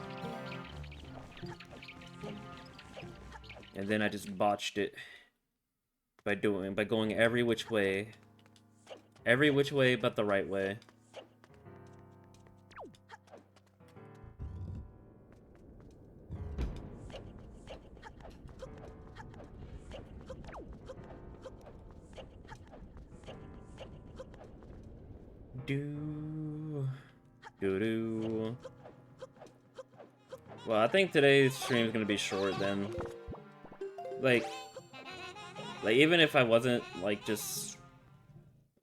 And then I just botched it by going every which way. Every which way but the right way. Doo-doo. Well, I think today's stream is gonna be short then. Like even if I wasn't like just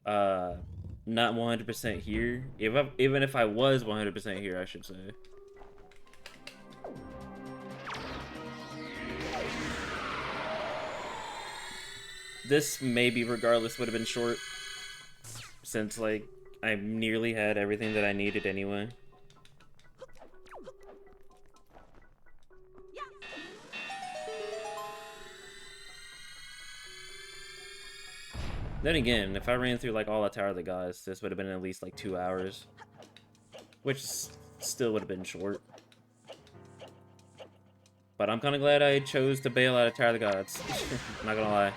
not 100% here, even if I was 100% here, I should say. This maybe regardless would have been short, since like I nearly had everything that I needed anyway. Then again, if I ran through like all the Tower of the Gods, this would have been at least like 2 hours, which still would have been short. But I'm kind of glad I chose to bail out of Tower of the Gods. I'm not gonna lie.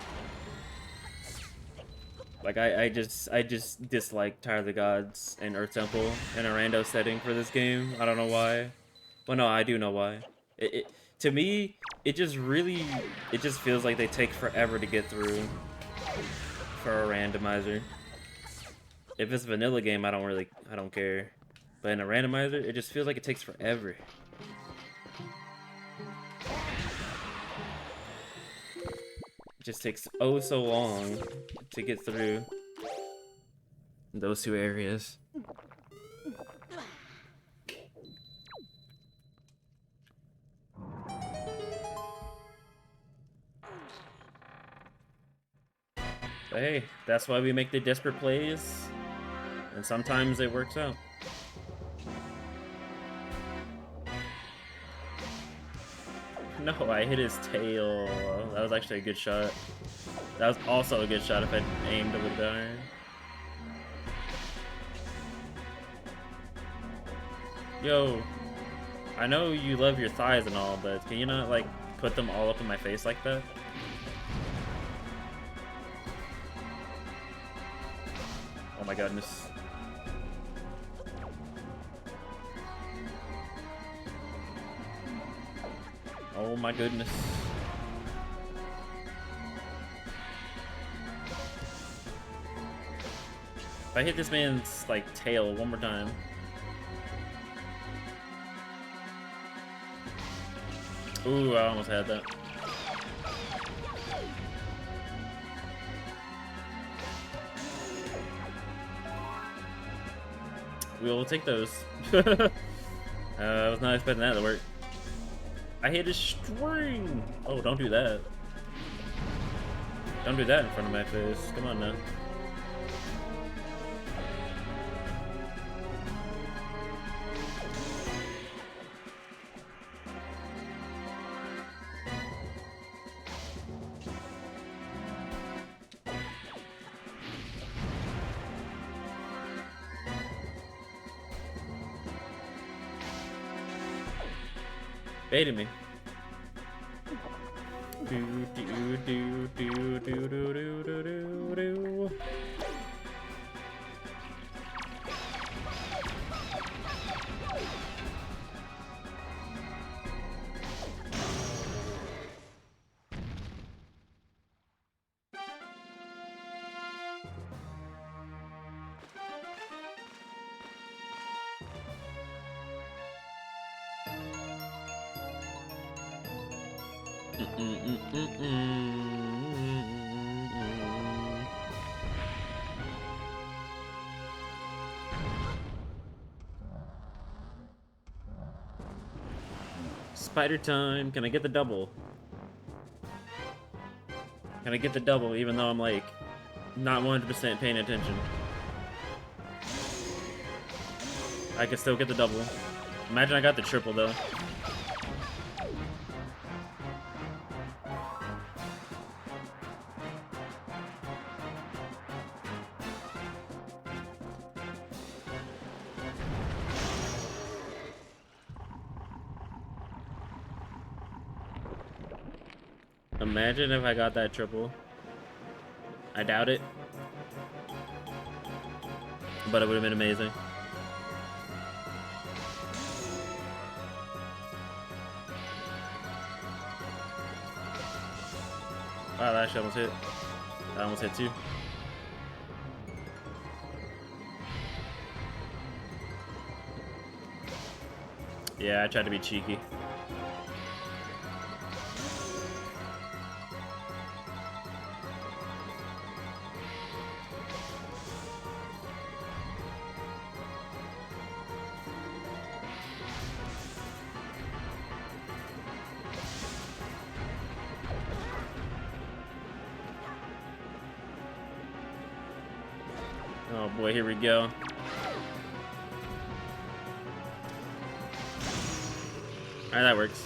Like I just dislike Tower of the Gods and Earth Temple in a rando setting for this game. I don't know why. Well, no, I do know why. To me, it just feels like they take forever to get through for a randomizer. If it's a vanilla game, I don't care. But in a randomizer, it just feels like it takes forever. It just takes oh so long to get through those two areas. But hey, that's why we make the desperate plays, and sometimes it works out. No, I hit his tail. That was actually a good shot. That was also a good shot if I aimed a little better. Yo, I know you love your thighs and all, but can you not, like, put them all up in my face like that? Oh my goodness. Oh my goodness. If I hit this man's, like, tail one more time. Ooh, I almost had that. We will take those. I was not expecting that to work. I hit a string! Oh, don't do that. Don't do that in front of my face. Come on now. Baited me. Do do do do do do do do do do. Spider time. Can I get the double? Can I get the double even though I'm like not 100% paying attention? I can still get the double. Imagine I got the triple though. Imagine if I got that triple. I doubt it. But it would have been amazing. Wow, that actually almost hit. That almost hit too. Yeah, I tried to be cheeky. Oh boy, here we go. Alright, that works.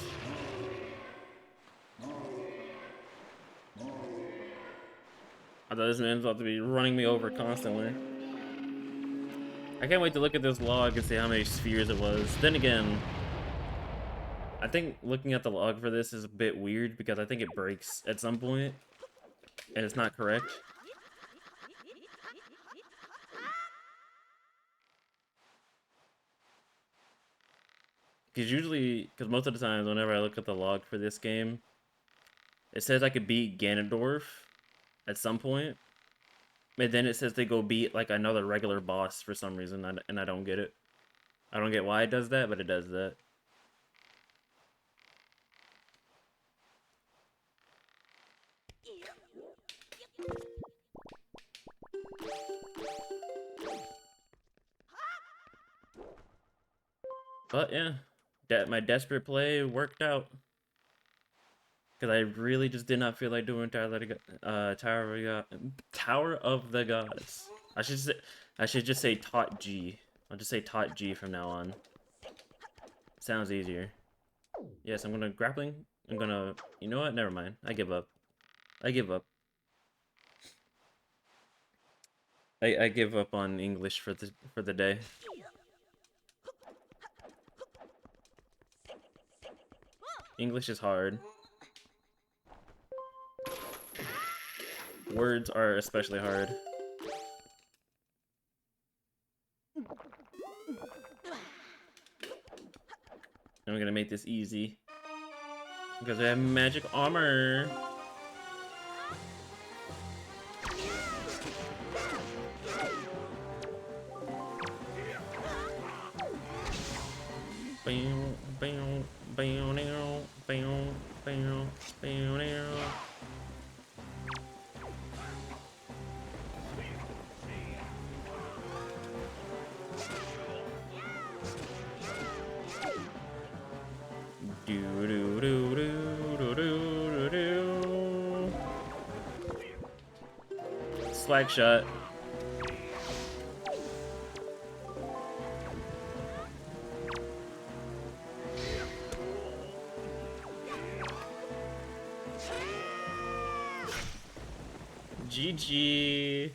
I thought this man's about to be running me over constantly. I can't wait to look at this log and see how many spheres it was. Then again, I think looking at the log for this is a bit weird because I think it breaks at some point, and it's not correct. Because most of the times, whenever I look at the log for this game, it says I could beat Ganondorf at some point, and then it says they go beat like another regular boss for some reason, and I don't get it. I don't get why it does that, but it does that. But yeah, my desperate play worked out. Because I really just did not feel like doing Tower of the Gods. I should just say Taught G. I'll just say Taught G from now on. Sounds easier. Yes, I'm gonna grappling. I'm gonna. You know what? Never mind. I give up. I give up. I give up on English for the day. English is hard. Words are especially hard. And we're gonna make this easy. Because we have magic armor. Swag shot. GG.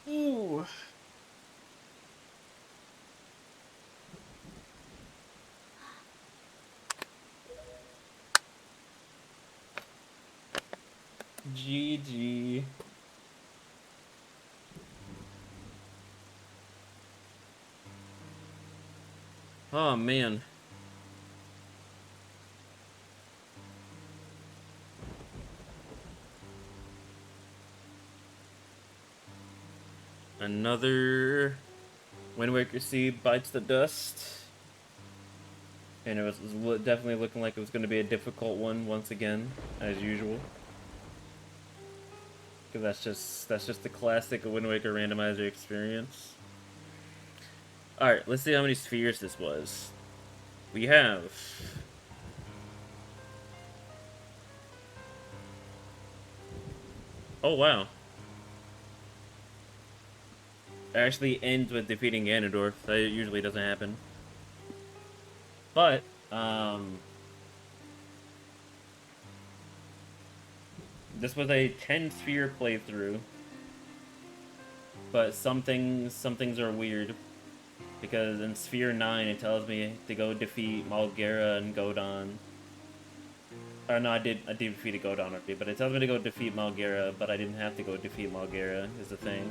Ooh. GG. Oh man. Another Wind Waker seed bites the dust. And it was definitely looking like it was going to be a difficult one once again, as usual. Because that's just the classic Wind Waker randomizer experience. Alright, let's see how many spheres this was. We have... Oh, wow. It actually ends with defeating Ganondorf. That usually doesn't happen. But, this was a 10-sphere playthrough. But some things are weird. Because in Sphere 9, it tells me to go defeat Malgera and Godon. Or no, I did defeat Godon already, but it tells me to go defeat Malgera, but I didn't have to go defeat Malgera, is the thing.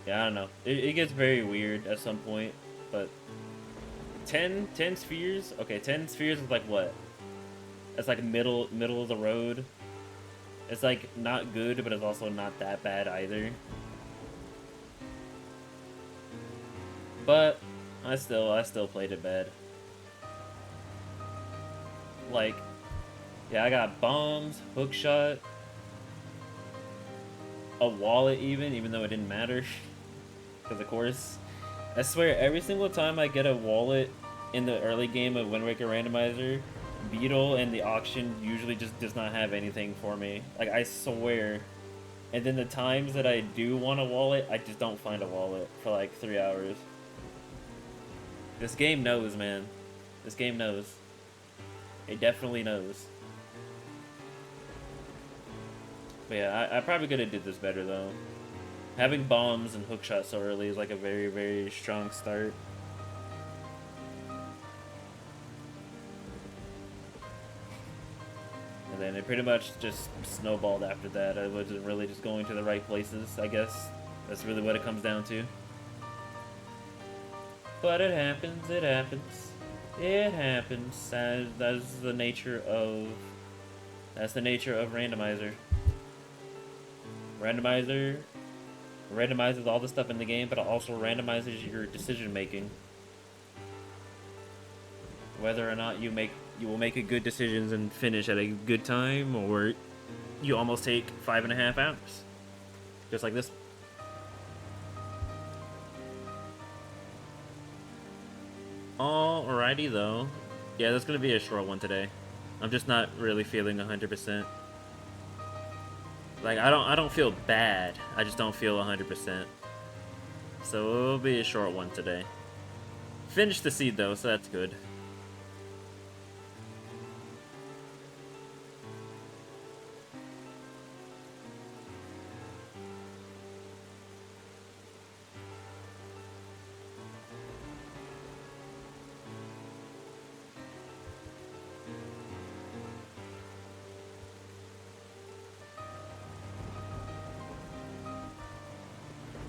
Yeah, I don't know. It gets very weird at some point, but 10 spheres? Okay, 10 spheres is like what? It's like middle of the road. It's like not good, but it's also not that bad either. But I still played it bad. Like, yeah, I got bombs, hookshot, a wallet even though it didn't matter. Because of course, I swear every single time I get a wallet in the early game of Wind Waker Randomizer, Beetle and the auction usually just does not have anything for me. Like, I swear. And then the times that I do want a wallet, I just don't find a wallet for like 3 hours. This game knows, man. This game knows. It definitely knows. But yeah, I probably could have did this better though. Having bombs and hookshot so early is like a very, very strong start. And then it pretty much just snowballed after that. I wasn't really just going to the right places, I guess. That's really what it comes down to. But it happens, it happens. It happens. That's the nature of Randomizer. Randomizer randomizes all the stuff in the game, but it also randomizes your decision making. Whether or not you will make a good decisions and finish at a good time, or you almost take 5.5 hours. Just like this. Alrighty though. Yeah, that's gonna be a short one today. I'm just not really feeling 100%. Like, I don't feel bad. I just don't feel 100%. So it'll be a short one today. Finished the seed though, so that's good.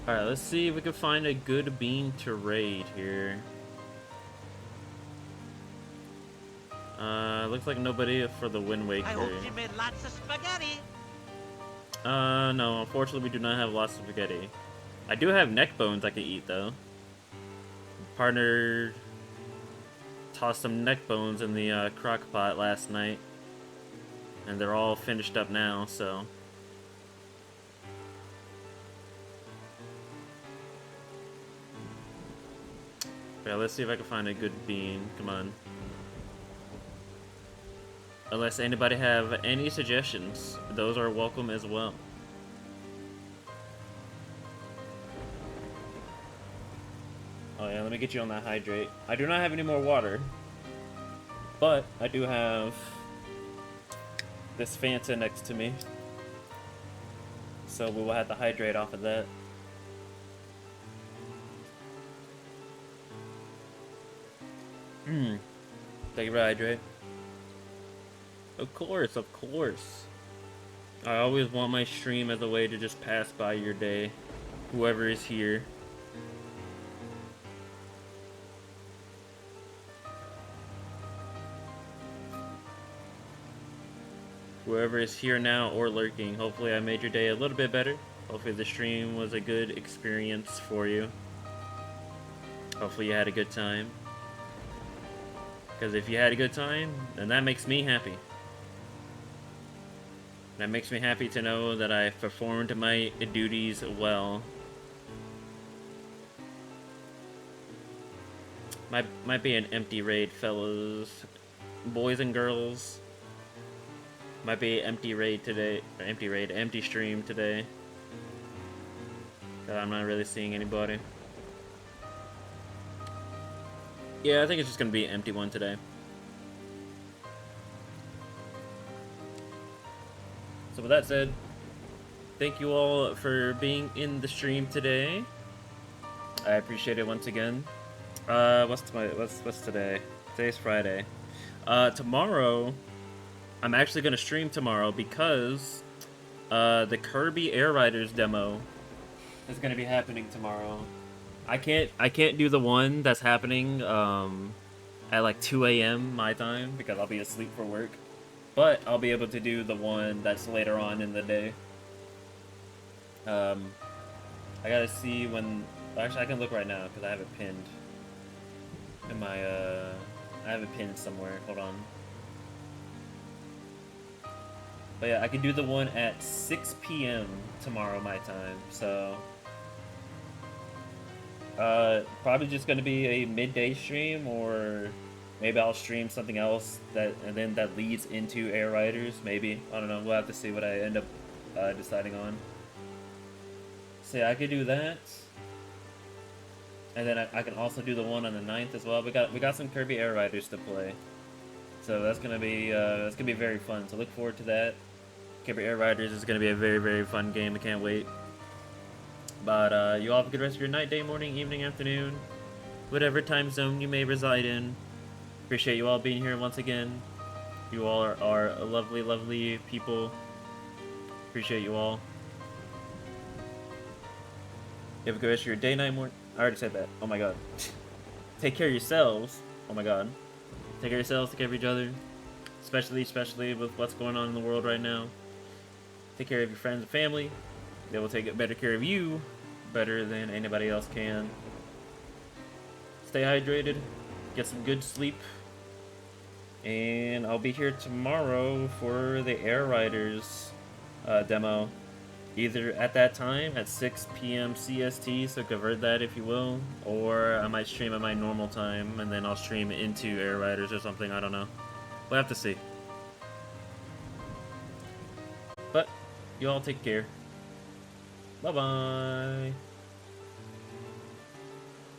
Alright, let's see if we can find a good bean to raid here. Looks like nobody for the Wind Waker. I hope you made lots of spaghetti. No, unfortunately we do not have lots of spaghetti. I do have neck bones I can eat, though. Partner tossed some neck bones in the crock pot last night. And they're all finished up now, so... Yeah, let's see if I can find a good bean. Come on. Unless anybody have any suggestions, those are welcome as well. Oh yeah, let me get you on that hydrate. I do not have any more water, but I do have this Fanta next to me. So we will have to hydrate off of that. Take a hydrate. Of course, of course. I always want my stream as a way to just pass by your day. Whoever is here. Whoever is here now or lurking, hopefully I made your day a little bit better. Hopefully the stream was a good experience for you. Hopefully you had a good time. Because if you had a good time, then that makes me happy. That makes me happy to know that I performed my duties well. Might be an empty raid, fellas. Boys and girls. Might be empty raid today. Or empty stream today. Because I'm not really seeing anybody. Yeah, I think it's just gonna be an empty one today. So with that said, thank you all for being in the stream today. I appreciate it once again. What's today? Today's Friday. Tomorrow, I'm actually gonna stream tomorrow because the Kirby Air Riders demo is gonna be happening tomorrow. I can't do the one that's happening at like 2 a.m. my time because I'll be asleep for work. But I'll be able to do the one that's later on in the day. I gotta see when. Actually, I can look right now because I have it pinned in my. I have it pinned somewhere. Hold on. But yeah, I can do the one at 6 p.m. tomorrow my time. So. Probably just gonna be a midday stream, or maybe I'll stream something else that leads into Air Riders. Maybe, I don't know. We'll have to see what I end up deciding on. So yeah, I could do that, and then I can also do the one on the 9th as well. We got some Kirby Air Riders to play, so that's gonna be very fun. So look forward to that. Kirby Air Riders is gonna be a very, very fun game. I can't wait. But you all have a good rest of your night, day, morning, evening, afternoon, whatever time zone you may reside in. Appreciate you all being here once again. You all are lovely, lovely people. Appreciate you all. You have a good rest of your day, night, morning. I already said that. Oh my god. Take care of yourselves. Oh my god. Take care of yourselves, take care of each other. Especially with what's going on in the world right now. Take care of your friends and family. They will take better care of you, better than anybody else can. Stay hydrated, get some good sleep, and I'll be here tomorrow for the Air Riders demo. Either at that time, at 6 p.m. CST, so convert that if you will, or I might stream at my normal time, and then I'll stream into Air Riders or something, I don't know. We'll have to see. But, you all take care. Bye-bye.